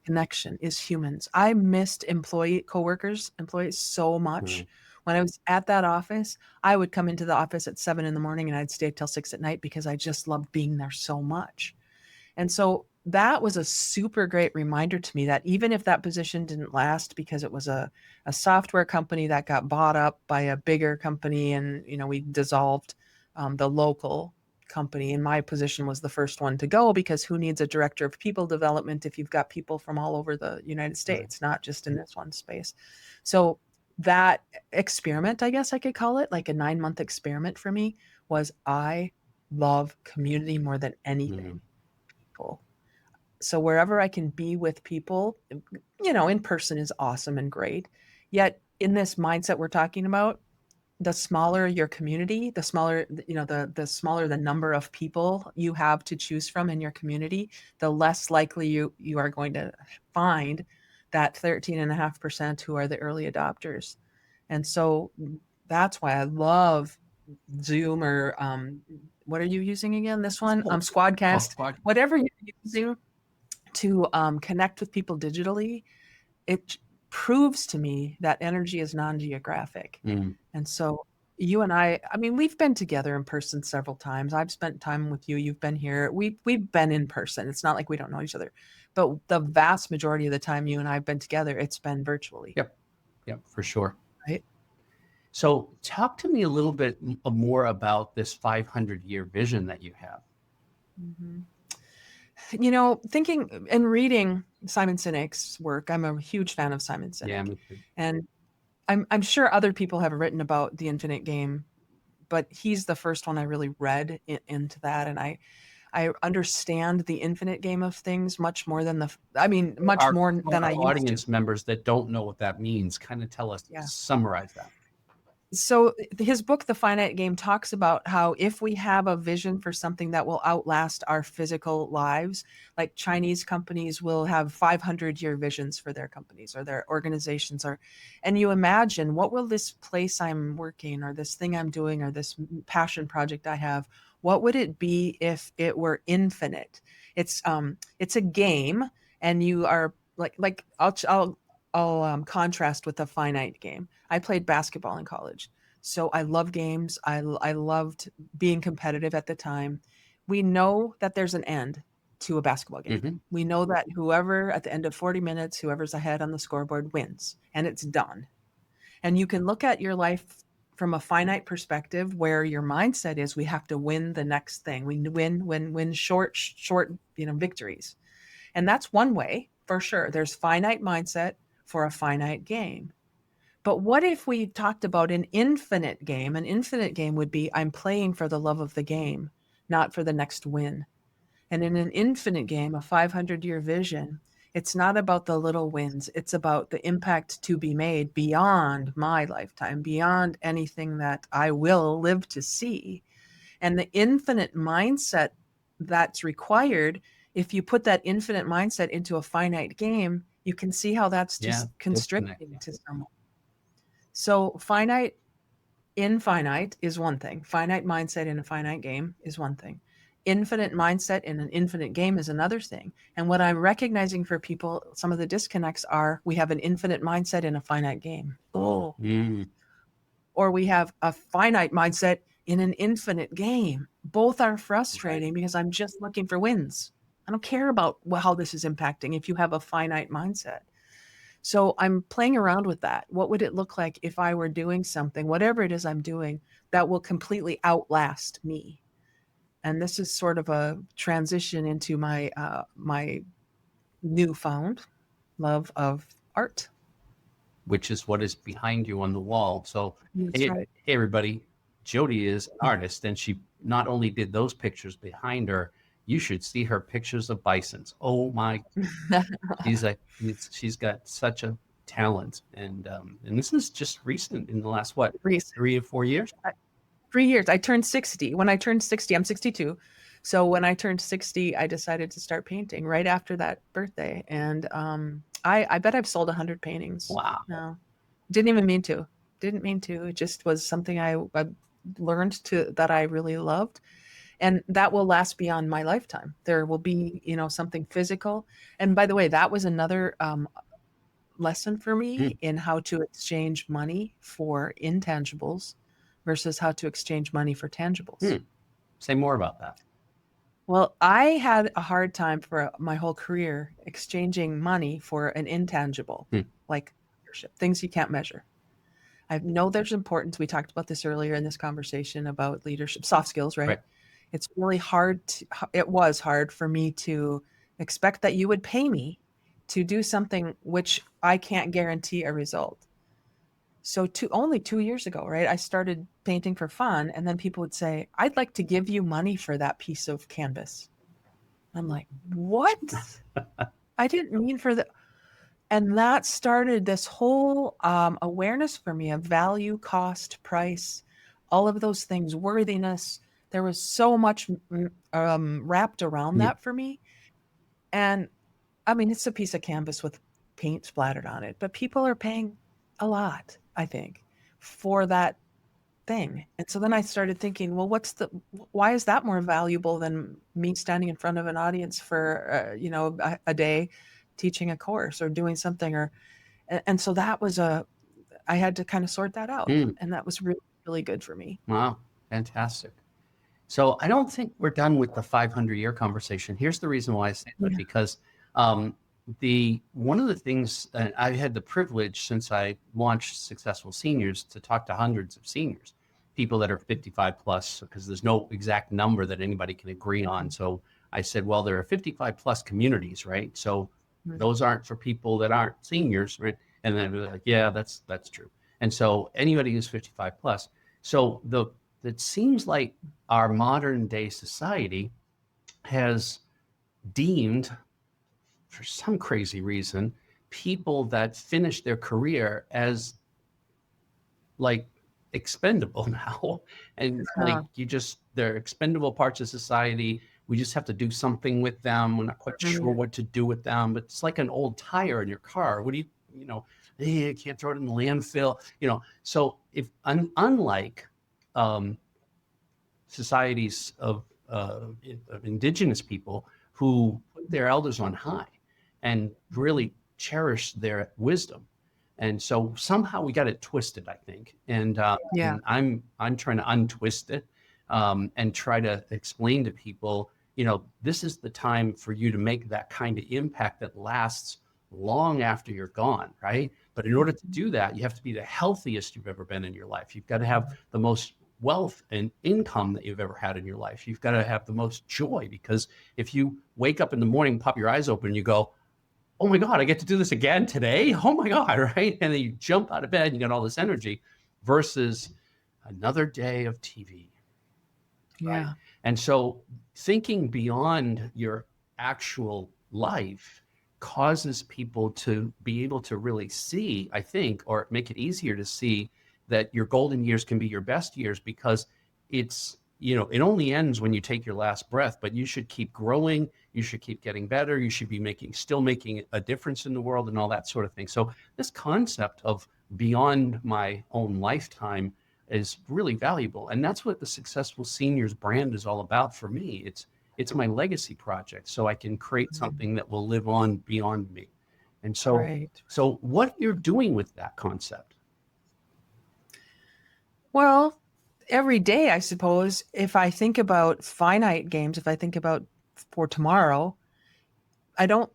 [SPEAKER 2] Connection, is humans. I missed employees so much. When I was at that office, I would come into the office at 7 in the morning and I'd stay till 6 at night because I just loved being there so much. And so that was a super great reminder to me that even if that position didn't last because it was a software company that got bought up by a bigger company and, we dissolved the local company, and my position was the first one to go because who needs a director of people development if you've got people from all over the United
[SPEAKER 1] Right.
[SPEAKER 2] States, not just in this one space. So that experiment, I guess I could call it, like a 9-month experiment for me, was I love community more than
[SPEAKER 1] Mm.
[SPEAKER 2] anything. People. So wherever I can be with people, in person is awesome and great. Yet in this mindset we're talking about, the smaller your community, the smaller, the smaller the number of people you have to choose from in your community, the less likely you are going to find that 13.5% who are the early adopters. And so that's why I love Zoom or what are you using again? This one,
[SPEAKER 1] Oh, oh,
[SPEAKER 2] Squadcast,
[SPEAKER 1] fuck.
[SPEAKER 2] whatever you're using to connect with people digitally, it proves to me that energy is non-geographic.
[SPEAKER 1] Mm.
[SPEAKER 2] And so you and I mean, we've been together in person several times. I've spent time with you. You've been here. We've been in person. It's not like we don't know each other. But the vast majority of the time you and I have been together, it's been virtually,
[SPEAKER 1] Yep. Yep. For sure.
[SPEAKER 2] right?
[SPEAKER 1] So, talk to me a little bit more about this 500-year vision that you have.
[SPEAKER 2] Mhm. Thinking and reading Simon Sinek's work, I'm a huge fan of Simon
[SPEAKER 1] Yeah,
[SPEAKER 2] Sinek.
[SPEAKER 1] me too.
[SPEAKER 2] And I'm sure other people have written about the infinite game, but he's the first one I really read into that, and I understand the infinite game of things much more than much
[SPEAKER 1] Our,
[SPEAKER 2] more
[SPEAKER 1] for
[SPEAKER 2] than I
[SPEAKER 1] our
[SPEAKER 2] used to.
[SPEAKER 1] audience members that don't know what that means, kind of tell us,
[SPEAKER 2] Yeah.
[SPEAKER 1] summarize that.
[SPEAKER 2] So his book, The Finite Game, talks about how if we have a vision for something that will outlast our physical lives, like Chinese companies will have 500-year visions for their companies or their organizations, and you imagine, what will this place I'm working or this thing I'm doing or this passion project I have, what would it be if it were infinite? It's a game, and you are like I'll contrast with a finite game. I played basketball in college. So I love games. I loved being competitive at the time. We know that there's an end to a basketball game.
[SPEAKER 1] Hmm.
[SPEAKER 2] We know that whoever at the end of 40 minutes, whoever's ahead on the scoreboard wins, and it's done. And you can look at your life from a finite perspective where your mindset is we have to win the next thing. We win short, victories. And that's one way for sure. There's finite mindset for a finite game. But what if we talked about an infinite game? An infinite game would be I'm playing for the love of the game, not for the next win. And in an infinite game, a 500-year vision, it's not about the little wins. It's about the impact to be made beyond my lifetime, beyond anything that I will live to see. And the infinite mindset that's required, if you put that infinite mindset into a finite game, you can see how that's
[SPEAKER 1] Yeah,
[SPEAKER 2] just
[SPEAKER 1] disconnect.
[SPEAKER 2] constricting to someone. So finite infinite is one thing. Finite mindset in a finite game is one thing. Infinite mindset in an infinite game is another thing. And what I'm recognizing for people, some of the disconnects are we have an infinite mindset in a finite game. Oh.
[SPEAKER 1] Mm.
[SPEAKER 2] Or we have a finite mindset in an infinite game. Both are
[SPEAKER 1] Right.
[SPEAKER 2] frustrating because I'm just looking for wins. I don't care about how this is impacting if you have a finite mindset. So I'm playing around with that. What would it look like if I were doing something, whatever it is I'm doing, that will completely outlast me? And this is sort of a transition into my newfound love of art.
[SPEAKER 1] Which is what is behind you on the wall. So,
[SPEAKER 2] That's
[SPEAKER 1] hey,
[SPEAKER 2] right.
[SPEAKER 1] hey everybody, Jodee is an artist, and she not only did those pictures behind her, you should see her pictures of bisons. Oh my, she's got such a talent, and this is just recent in the last what,
[SPEAKER 2] Recent.
[SPEAKER 1] 3 or 4 years.
[SPEAKER 2] 3 years. I turned 60. When I turned 60, I'm 62. So when I turned 60, I decided to start painting right after that birthday. And I bet I've sold 100 paintings
[SPEAKER 1] Wow.
[SPEAKER 2] now. Didn't even mean to. Didn't mean to. It just was something I learned that I really loved, and that will last beyond my lifetime. There will be, something physical. And by the way, that was another lesson for
[SPEAKER 1] Mm,
[SPEAKER 2] me in how to exchange money for intangibles versus how to exchange money for tangibles.
[SPEAKER 1] mm. Say more about that.
[SPEAKER 2] Well, I had a hard time for my whole career exchanging money for an intangible,
[SPEAKER 1] Mm,
[SPEAKER 2] like leadership, things you can't measure. I know there's importance. We talked about this earlier in this conversation about leadership, soft skills, right?
[SPEAKER 1] right.
[SPEAKER 2] It's really hard it was hard for me to expect that you would pay me to do something which I can't guarantee a result. So only 2 years ago, right? I started painting for fun, and then people would say, "I'd like to give you money for that piece of canvas." I'm like, "What? I didn't mean for the," and that started this whole awareness for me of value, cost, price, all of those things, worthiness. There was so much wrapped around
[SPEAKER 1] Yeah.
[SPEAKER 2] that for me. And I mean, it's a piece of canvas with paint splattered on it, but people are paying a lot, I think, for that thing. And so then I started thinking, well, why is that more valuable than me standing in front of an audience for, a day teaching a course or doing something, and so I had to kind of sort that out.
[SPEAKER 1] Mm,
[SPEAKER 2] And that was really, really good for me.
[SPEAKER 1] wow. Fantastic. So I don't think we're done with the 500-year conversation. Here's the reason why I say that,
[SPEAKER 2] Yeah.
[SPEAKER 1] because the one of the things I've had the privilege since I launched Successful Seniors to talk to hundreds of seniors, people that are 55 plus, because there's no exact number that anybody can agree on. So I said, well, there are 55 plus communities, right? So
[SPEAKER 2] Mhm.
[SPEAKER 1] those aren't for people that aren't seniors, right? And then they're like, yeah, that's true. And so anybody who's 55 plus. So it seems like our modern day society has deemed, for some crazy reason, people that finish their career as like expendable now. And like
[SPEAKER 2] Uh,
[SPEAKER 1] they're expendable parts of society. We just have to do something with them. We're not quite sure
[SPEAKER 2] mm,
[SPEAKER 1] what to do with them. But it's like an old tire in your car. What do you can't throw it in the landfill. So unlike um, societies of indigenous people who put their elders on high and really cherish their wisdom. And so somehow we got it twisted, I think.
[SPEAKER 2] yeah.
[SPEAKER 1] And I'm trying to untwist it and try to explain to people, this is the time for you to make that kind of impact that lasts long after you're gone, right? But in order to do that, you have to be the healthiest you've ever been in your life. You've got to have the most wealth and income that you've ever had in your life. You've got to have the most joy, because if you wake up in the morning, pop your eyes open, and you go, "Oh my God, I get to do this again today. Oh my God," right? And then you jump out of bed and you got all this energy versus another day of TV, right?
[SPEAKER 2] Yeah.
[SPEAKER 1] And so thinking beyond your actual life causes people to be able to really see, I think, or make it easier to see that your golden years can be your best years, because it only ends when you take your last breath, but you should keep growing. You should keep getting better. You should be still making a difference in the world and all that sort of thing. So this concept of beyond my own lifetime is really valuable. And that's what the Successful Seniors brand is all about for me. It's my legacy project, so I can create
[SPEAKER 2] Mhm.
[SPEAKER 1] something that will live on beyond me. And so
[SPEAKER 2] Right.
[SPEAKER 1] so what you're doing with that concept.
[SPEAKER 2] Well, every day, I suppose, if I think about finite games, if I think about for tomorrow, I don't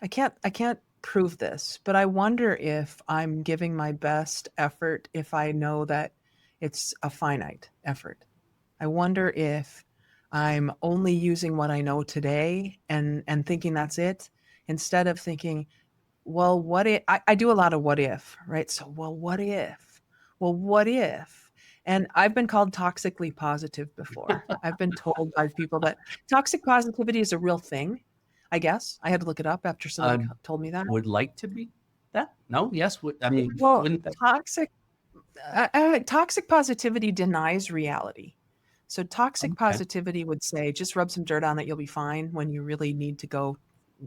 [SPEAKER 2] I can't prove this, but I wonder if I'm giving my best effort if I know that it's a finite effort. I wonder if I'm only using what I know today and thinking that's it, instead of thinking, well, what if I do a lot of what if, right? So, well, what if? Well, what if? And I've been called toxically positive before. I've been told by people that toxic positivity is a real thing. I guess I had to look it up after somebody
[SPEAKER 1] I
[SPEAKER 2] told me that.
[SPEAKER 1] would like to be that. No, yes. I mean,
[SPEAKER 2] Well,
[SPEAKER 1] wouldn't that?
[SPEAKER 2] toxic positivity denies reality. So toxic
[SPEAKER 1] Okay.
[SPEAKER 2] positivity would say, just rub some dirt on it, you'll be fine, when you really need to go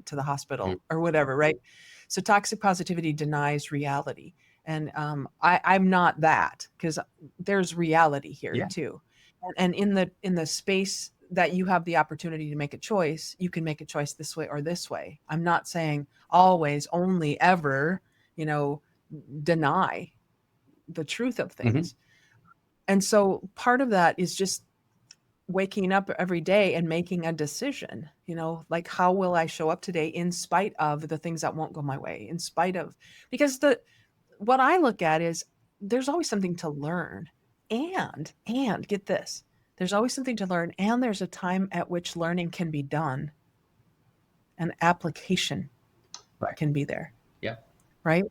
[SPEAKER 2] to the
[SPEAKER 1] Mm,
[SPEAKER 2] hospital or whatever, right? So toxic positivity denies reality. And I'm not that, because there's reality here
[SPEAKER 1] Yeah.
[SPEAKER 2] too. And in the space that you have the opportunity to make a choice, you can make a choice this way or this way. I'm not saying always, only, ever, you know, deny the truth of
[SPEAKER 1] Hmm.
[SPEAKER 2] things. And so part of that is just waking up every day and making a decision, like, how will I show up today in spite of the things that won't go my way, in spite of, because what I look at is there's always something to learn. And get this, there's always something to learn, and there's a time at which learning can be done and application
[SPEAKER 1] Right.
[SPEAKER 2] can be there,
[SPEAKER 1] Yeah.
[SPEAKER 2] right?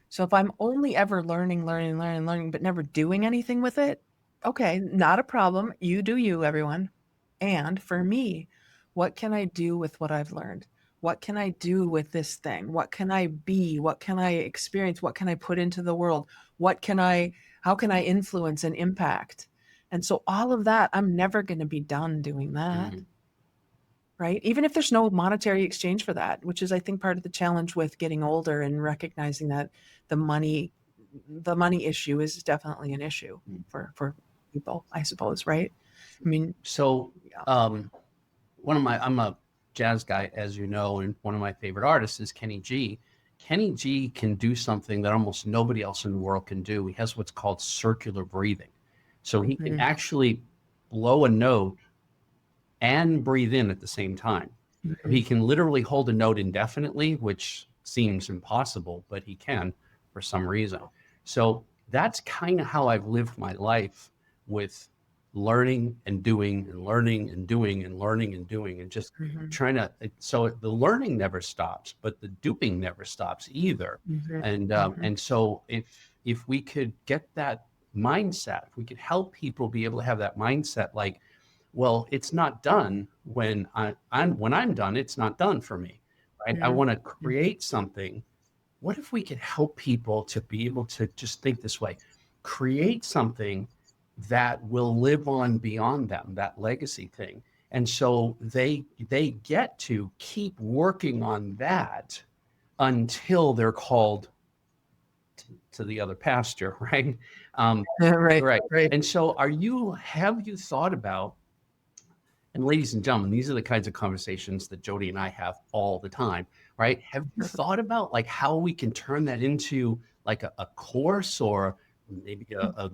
[SPEAKER 2] So if I'm only ever learning, but never doing anything with it, okay, not a problem. You do you, everyone. And for me, what can I do with what I've learned? What can I do with this thing? What can I be? What can I experience? What can I put into the world? How can I influence and impact? And so all of that, I'm never going to be done doing that.
[SPEAKER 1] Mm-hmm.
[SPEAKER 2] Right? Even if there's no monetary exchange for that, which is, I think, part of the challenge with getting older and recognizing that the money the money issue is definitely an issue for people, I suppose, right? I mean,
[SPEAKER 1] So,
[SPEAKER 2] yeah.
[SPEAKER 1] I'm a jazz guy, as you know, and one of my favorite artists is Kenny G. Kenny G can do something that almost nobody else in the world can do. He has what's called circular breathing. So he can
[SPEAKER 2] Mm,
[SPEAKER 1] actually blow a note and breathe in at the same time. He
[SPEAKER 2] mhm,
[SPEAKER 1] can literally hold a note indefinitely, which seems impossible, but he can for some reason. So that's kind of how I've lived my life, with learning and doing and learning and doing and learning and doing and just
[SPEAKER 2] mhm,
[SPEAKER 1] trying to. So the learning never stops, but the doing never stops either.
[SPEAKER 2] mhm,
[SPEAKER 1] And so if we could get that mindset, if we could help people be able to have that mindset, like, well, it's not done when I'm done, it's not done for me, right? I
[SPEAKER 2] mhm,
[SPEAKER 1] want to
[SPEAKER 2] mhm,
[SPEAKER 1] create something. What if we could help people to be able to just think this way, create something that will live on beyond them, that legacy thing. And so they get to keep working on that until they're called to the other pasture, right? Um,
[SPEAKER 2] right,
[SPEAKER 1] right.
[SPEAKER 2] right.
[SPEAKER 1] And so have you thought about, and ladies and gentlemen, these are the kinds of conversations that Jodee and I have all the time, right? Have you thought about, like, how we can turn that into like a course, or maybe a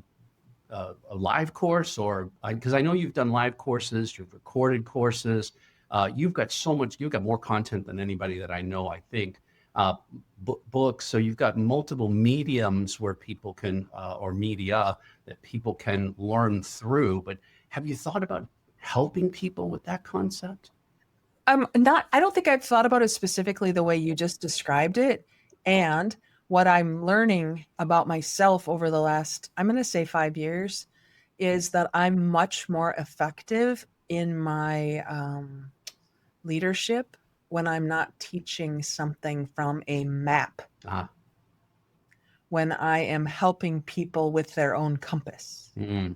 [SPEAKER 1] live course, or because I know you've done live courses, you've recorded courses, you've got more content than anybody that I know, I think. Uh, Books, so you've got multiple mediums where people can, or media that people can learn through. But have you thought about helping people with that concept?
[SPEAKER 2] Not I don't think I've thought about it specifically the way you just described it. And what I'm learning about myself over the last, I'm going to say 5 years, is that I'm much more effective in my leadership when I'm not teaching something from a map,
[SPEAKER 1] Ah,
[SPEAKER 2] when I am helping people with their own compass.
[SPEAKER 1] mm,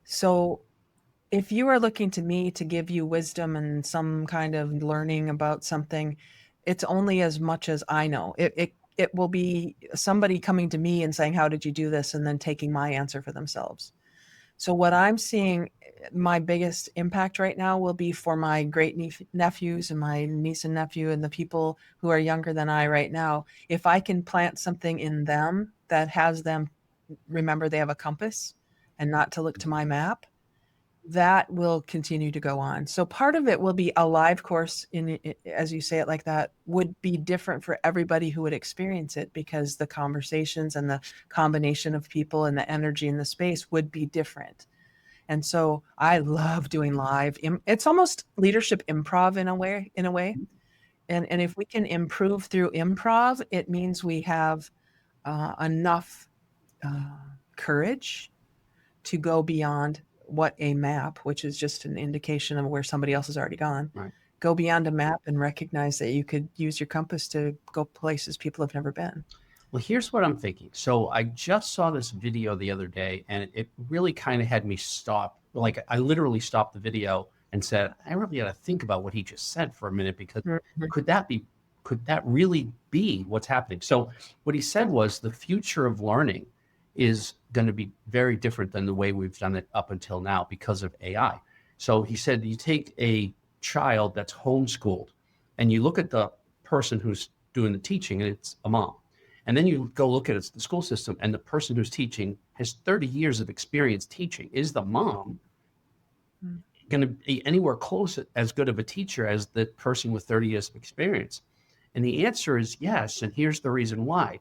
[SPEAKER 2] So if you are looking to me to give you wisdom and some kind of learning about something, it's only as much as I know. It will be somebody coming to me and saying, "How did you do this?" and then taking my answer for themselves. So what I'm seeing, my biggest impact right now will be for my great nephews and my niece and nephew and the people who are younger than I right now. If I can plant something in them that has them remember they have a compass and not to look to my map, that will continue to go on. So part of it will be a live course as you say it like that, would be different for everybody who would experience it, because the conversations and the combination of people and the energy in the space would be different. And so I love doing live. It's almost leadership improv in a way. And if we can improve through improv, it means we have enough uh, courage to go beyond what a map, which is just an indication of where somebody else has already gone,
[SPEAKER 1] right.
[SPEAKER 2] go beyond a map and recognize that you could use your compass to go places people have never been.
[SPEAKER 1] Well, here's what I'm thinking. So I just saw this video the other day, and it really kind of had me stop. Like, I literally stopped the video and said, I really got to think about what he just said for a minute, because
[SPEAKER 2] Mhm.
[SPEAKER 1] could that be could that really be what's happening? So what he said was the future of learning is going to be very different than the way we've done it up until now because of AI. So he said you take a child that's homeschooled and you look at the person who's doing the teaching, and it's a mom. And then you go look at the school system, and the person who's teaching has 30 years of experience teaching. Is the mom going to be anywhere close as good of a teacher as the person with 30 years of experience? And the answer is yes. And here's the reason why.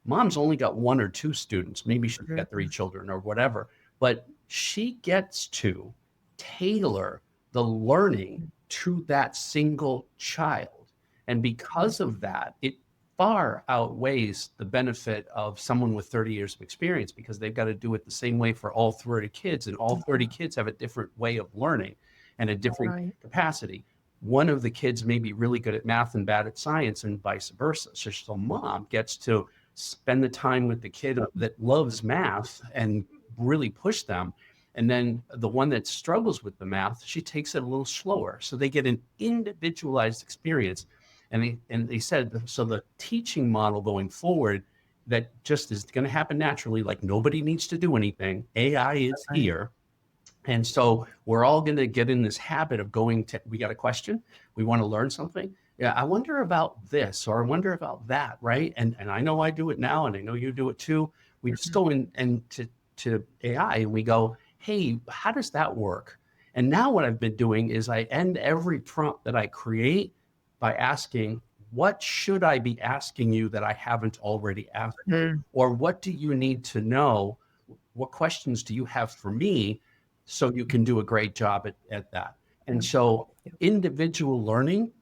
[SPEAKER 1] Mom's only got 1 or 2 students. Maybe she's got 3 children or whatever, but she gets to tailor the learning to that single child. And because of that, it far outweighs the benefit of someone with 30 years of experience, because they've got to do it the same way for all 30 kids, and all 30 kids have a different way of learning and a different capacity. One of the kids may be really good at math and bad at science, and vice versa. So mom gets to spend the time with the kid that loves math and really push them. And then the one that struggles with the math, she takes it a little slower. So they get an individualized experience. And they said, so the teaching model going forward, that just is going to happen naturally, like nobody needs to do anything. AI is here. And so we're all going to get in this habit of going to, we got a question, we want to learn something. Yeah, I wonder about this, or I wonder about that, right? And I know I do it now, and I know you do it too. We just go in and to AI and we go, hey, how does that work? And now what I've been doing is I end every prompt that I create by asking, what should I be asking you that I haven't already asked? Or what do you need to know? What questions do you have for me so you can do a great job at that? And so individual learning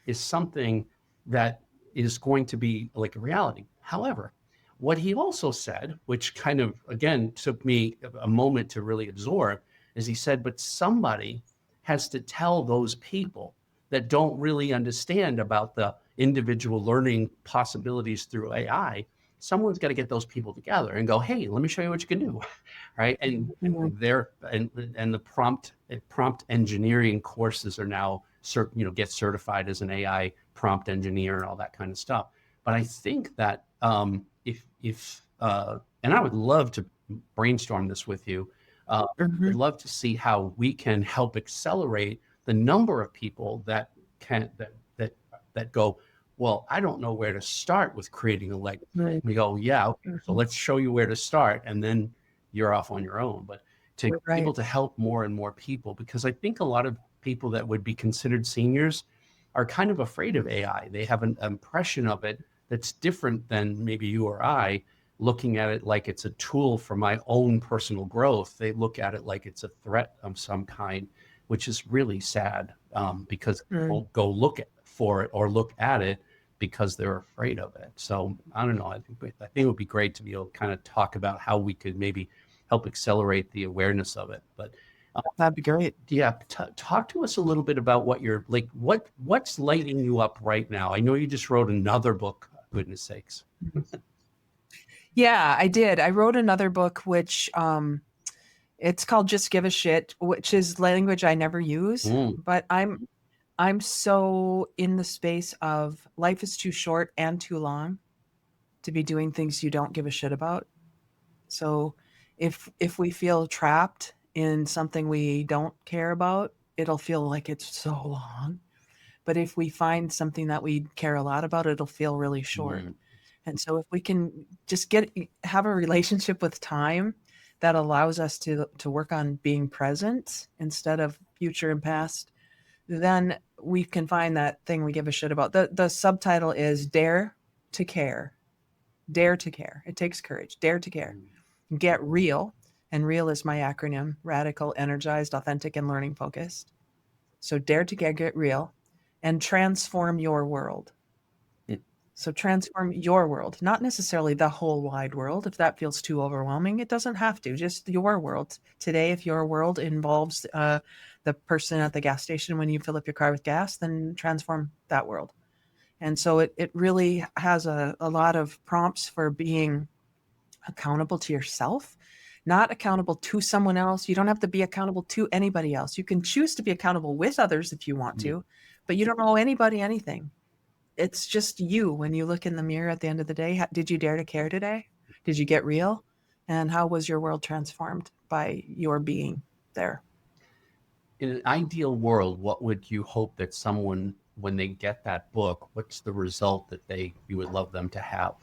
[SPEAKER 1] is something that is going to be like a reality. However, what he also said, which kind of, again, took me a moment to really absorb, is he said, but somebody has to tell those people that don't really understand about the individual learning possibilities through AI. Someone's got to get those people together and go, hey, let me show you what you can do, right? And the prompt engineering courses are now, get certified as an AI prompt engineer and all that kind of stuff. But I think that and I would love to brainstorm this with you. I'd love to see how we can help accelerate the number of people that go, well, I don't know where to start with creating a legacy. We go, yeah, okay, so let's show you where to start, and then you're off on your own. But to be able to help more and more people, because I think a lot of people that would be considered seniors are kind of afraid of AI. They have an impression of it that's different than maybe you or I, looking at it like it's a tool for my own personal growth. They look at it like it's a threat of some kind, which is really sad, because people go look for it or look at it because they're afraid of it. So I don't know. I think it would be great to be able to kind of talk about how we could maybe help accelerate the awareness of it. But
[SPEAKER 2] that'd be great.
[SPEAKER 1] Yeah, talk to us a little bit about what you're like. What's lighting you up right now? I know you just wrote another book. Goodness sakes.
[SPEAKER 2] Yeah, I did. I wrote another book, which it's called Just Give a Shit, which is language I never use. But I'm so in the space of life is too short and too long to be doing things you don't give a shit about. So if we feel trapped in something we don't care about, it'll feel like it's so long. But if we find something that we care a lot about, it'll feel really short. And so if we can just have a relationship with time that allows us to work on being present instead of future and past, then we can find that thing we give a shit about. The subtitle is Dare to Care. Dare to care. It takes courage. Dare to care. Get real. And real is my acronym: radical, energized, authentic, and learning focused. So dare to care, get real, and transform your world. So transform your world, not necessarily the whole wide world. If that feels too overwhelming, it doesn't have to. Just your world. Today, if your world involves the person at the gas station when you fill up your car with gas, then transform that world. And so it really has a lot of prompts for being accountable to yourself, not accountable to someone else. You don't have to be accountable to anybody else. You can choose to be accountable with others if you want to, but you don't owe anybody anything. it's just you when you look in the mirror at the end of the day. Did you dare to care today? Did you get real? And how was your world transformed by your being there?
[SPEAKER 1] In an ideal world, what would you hope that someone, when they get that book, what's the result that you would love them to have?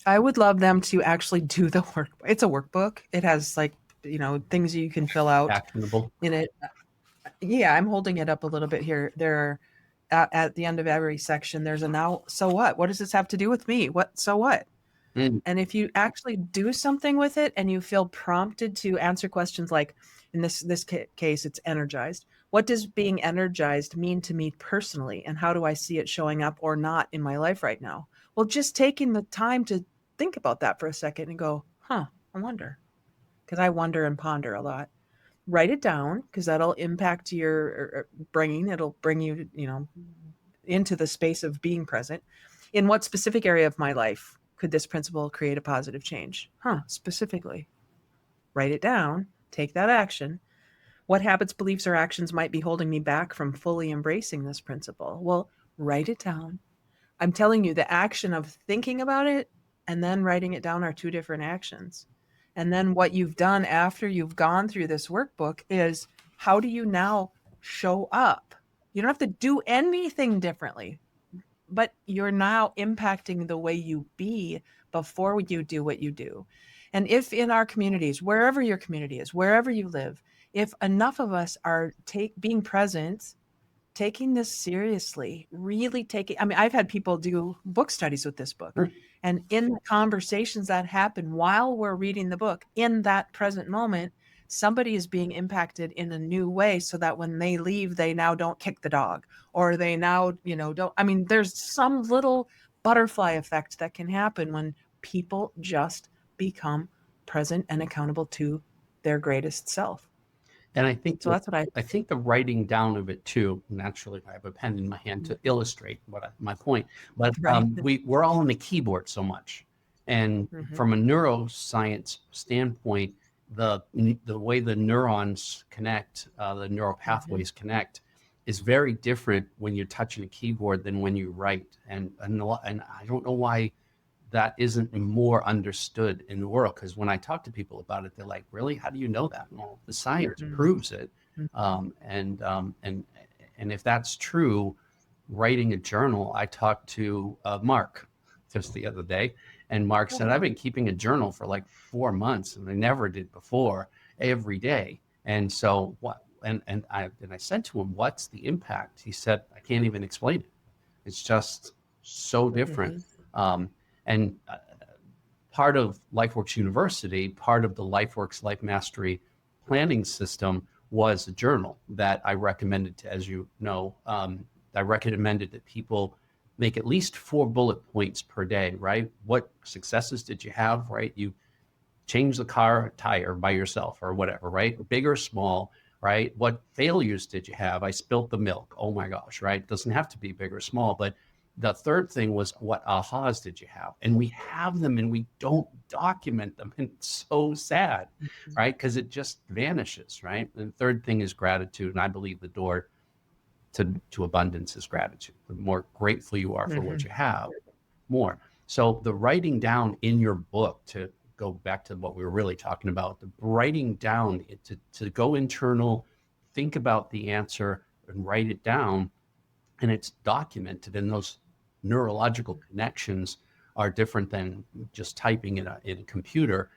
[SPEAKER 2] I would love them to actually do the work. It's a workbook. It has like, things you can fill out
[SPEAKER 1] Actionable.
[SPEAKER 2] in it. Yeah, I'm holding it up a little bit here. There are at the end of every section, there's a now, so what? What does this have to do with me? What, so what?
[SPEAKER 1] Mm.
[SPEAKER 2] And if you actually do something with it and you feel prompted to answer questions like, in this case, it's energized. What does being energized mean to me personally? And how do I see it showing up or not in my life right now? Well, just taking the time to think about that for a second and go, huh, I wonder. Because I wonder and ponder a lot. Write it down because that'll impact your brain. It'll bring you, into the space of being present. In what specific area of my life could this principle create a positive change? Specifically. Write it down, take that action. What habits, beliefs, or actions might be holding me back from fully embracing this principle? Well, write it down. I'm telling you, the action of thinking about it and then writing it down are two different actions. And then what you've done after you've gone through this workbook is how do you now show up? You don't have to do anything differently, but you're now impacting the way you be before you do what you do. And if in our communities, wherever your community is, wherever you live, if enough of us are being present, taking this seriously, really taking, I mean, I've had people do book studies with this book.
[SPEAKER 1] Sure.
[SPEAKER 2] And in the conversations that happen while we're reading the book, in that present moment, somebody is being impacted in a new way so that when they leave, they now don't kick the dog or they now, don't. I mean, there's some little butterfly effect that can happen when people just become present and accountable to their greatest self.
[SPEAKER 1] And
[SPEAKER 2] So that's what
[SPEAKER 1] I think the writing down of it too. Naturally, I have a pen in my hand to illustrate my point. But
[SPEAKER 2] right.
[SPEAKER 1] we're all on the keyboard so much, and
[SPEAKER 2] Mhm.
[SPEAKER 1] from a neuroscience standpoint, the way the neurons connect, the neural
[SPEAKER 2] Mhm.
[SPEAKER 1] pathways connect, is very different when you're touching a keyboard than when you write. And I don't know why that isn't more understood in the world. Because when I talk to people about it, they're like, "Really? How do you know that?" Well, the science
[SPEAKER 2] Mhm.
[SPEAKER 1] proves it.
[SPEAKER 2] Mhm.
[SPEAKER 1] Um, and um, and and if that's true, writing a journal. I talked to Mark just the other day, and Mark said, "I've been keeping a journal for like 4 months, and I never did before. Every day." And so what? And I said to him, "What's the impact?" He said, "I can't even explain it. It's just so different."
[SPEAKER 2] Mhm.
[SPEAKER 1] Um, and Part of LifeWorks University, part of the LifeWorks Life Mastery planning system was a journal that I recommended to, as you know, I recommended that people make at least 4 bullet points per day, right? What successes did you have, right? You change the car tire by yourself or whatever, right? Big or small, right? What failures did you have? I spilt the milk. Oh my gosh, right? It doesn't have to be big or small. But the third thing was, what ahas did you have? And we have them and we don't document them. And it's so sad,
[SPEAKER 2] Mhm.
[SPEAKER 1] right? Because it just vanishes, right? And the third thing is gratitude. And I believe the door to abundance is gratitude. The more grateful you are for what
[SPEAKER 2] Mhm.
[SPEAKER 1] you have, more. So the writing down in your book, to go back to what we were really talking about, the writing down to go internal, think about the answer and write it down, and it's documented, and those neurological connections are different than just typing in a computer.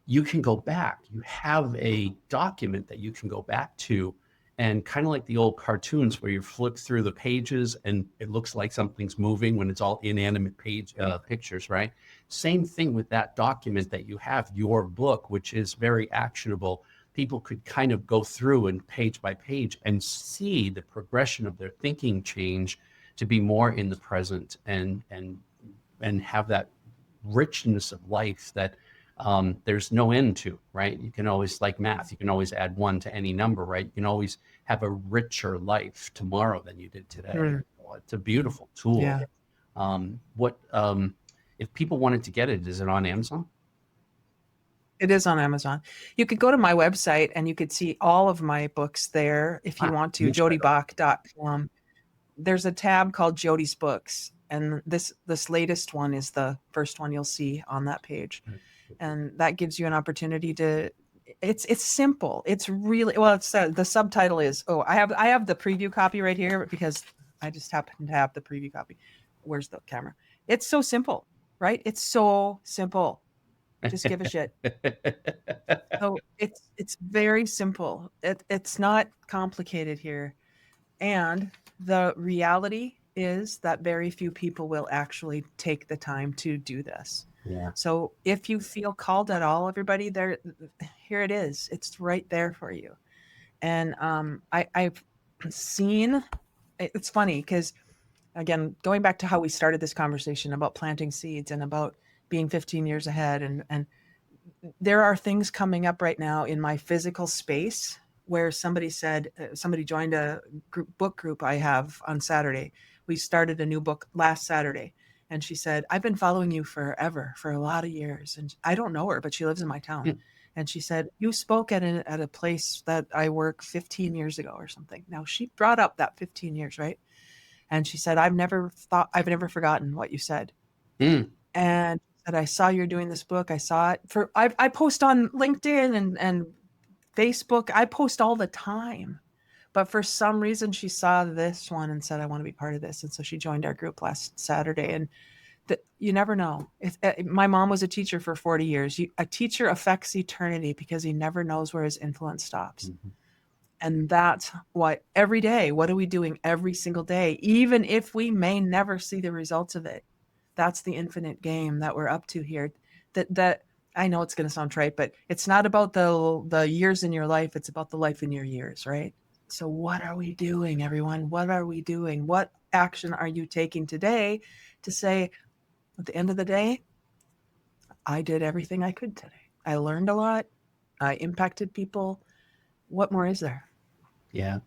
[SPEAKER 1] You can go back. You have a document that you can go back to, and kind of like the old cartoons where you flip through the pages and it looks like something's moving when it's all inanimate pictures, right? Same thing with that document that you have, your book, which is very actionable. People could kind of go through and page by page and see the progression of their thinking change to be more in the present, and have that richness of life that there's no end to, right? You can always, like math, you can always add one to any number, right? You can always have a richer life tomorrow than you did today.
[SPEAKER 2] Mm.
[SPEAKER 1] Well, it's a beautiful tool.
[SPEAKER 2] Yeah,
[SPEAKER 1] What if people wanted to get it? Is it on Amazon?
[SPEAKER 2] it is on Amazon. You could go to my website and you could see all of my books there if you
[SPEAKER 1] Ah,
[SPEAKER 2] want to,
[SPEAKER 1] let me check it out.
[SPEAKER 2] jodeebock.com. there's a tab called Jodee's Books, and this latest one is the first one you'll see on that page, and that gives you an opportunity to. It's simple. It's really well. It's the subtitle is. Oh, I have the preview copy right here because I just happen to have the preview copy. Where's the camera? It's so simple, right? It's so simple. Just give a shit. So it's very simple. It's not complicated here. And the reality is that very few people will actually take the time to do this.
[SPEAKER 1] Yeah.
[SPEAKER 2] So if you feel called at all, everybody, here it is. It's right there for you. And I've seen, it's funny because, again, going back to how we started this conversation about planting seeds and about being 15 years ahead, and there are things coming up right now in my physical space where somebody said, somebody joined a book group I have on Saturday. We started a new book last Saturday. And she said, I've been following you forever, for a lot of years. And I don't know her, but she lives in my town. And she said, you spoke at a place that I work 15 years ago or something. Now, she brought up that 15 years, right? And she said, I've never forgotten what you said. And she said, I saw you're doing this book. I saw it. I post on LinkedIn and Facebook. I post all the time. But for some reason, she saw this one and said, I want to be part of this. And so she joined our group last Saturday. And you never know. My mom was a teacher for 40 years. A teacher affects eternity because he never knows where his influence stops. Mm-hmm. And that's what every day, what are we doing every single day? Even if we may never see the results of it, that's the infinite game that we're up to here. That I know it's going to sound trite, but it's not about the years in your life. It's about the life in your years, right? So what are we doing, everyone? What are we doing? What action are you taking today to say, at the end of the day, I did everything I could today. I learned a lot. I impacted people. What more is there?
[SPEAKER 1] Yeah.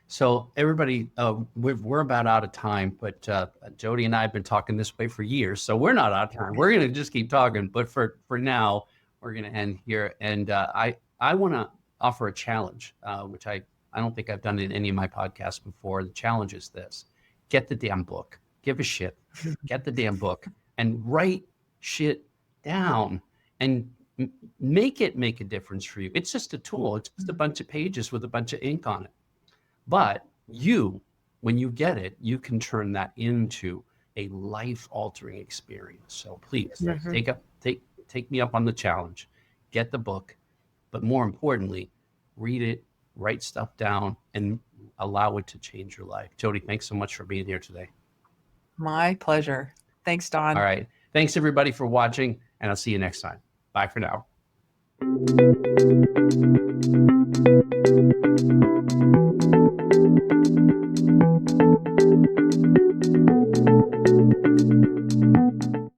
[SPEAKER 1] So everybody, we're about out of time, but Jodee and I have been talking this way for years, so we're not out of time. We're going to just keep talking, but for now, we're going to end here. And I want to offer a challenge, which I don't think I've done in any of my podcasts before. The challenge is this: get the damn book. Give a shit. Get the damn book and write shit down and make it make a difference for you. It's just a tool. It's just a bunch of pages with a bunch of ink on it. But when you get it, you can turn that into a life-altering experience. So please take me up on the challenge. Get the book, but more importantly, read it, write stuff down, and allow it to change your life. Jodee, thanks so much for being here today.
[SPEAKER 2] My pleasure. Thanks, Don.
[SPEAKER 1] All right. Thanks, everybody, for watching, and I'll see you next time. Bye for now.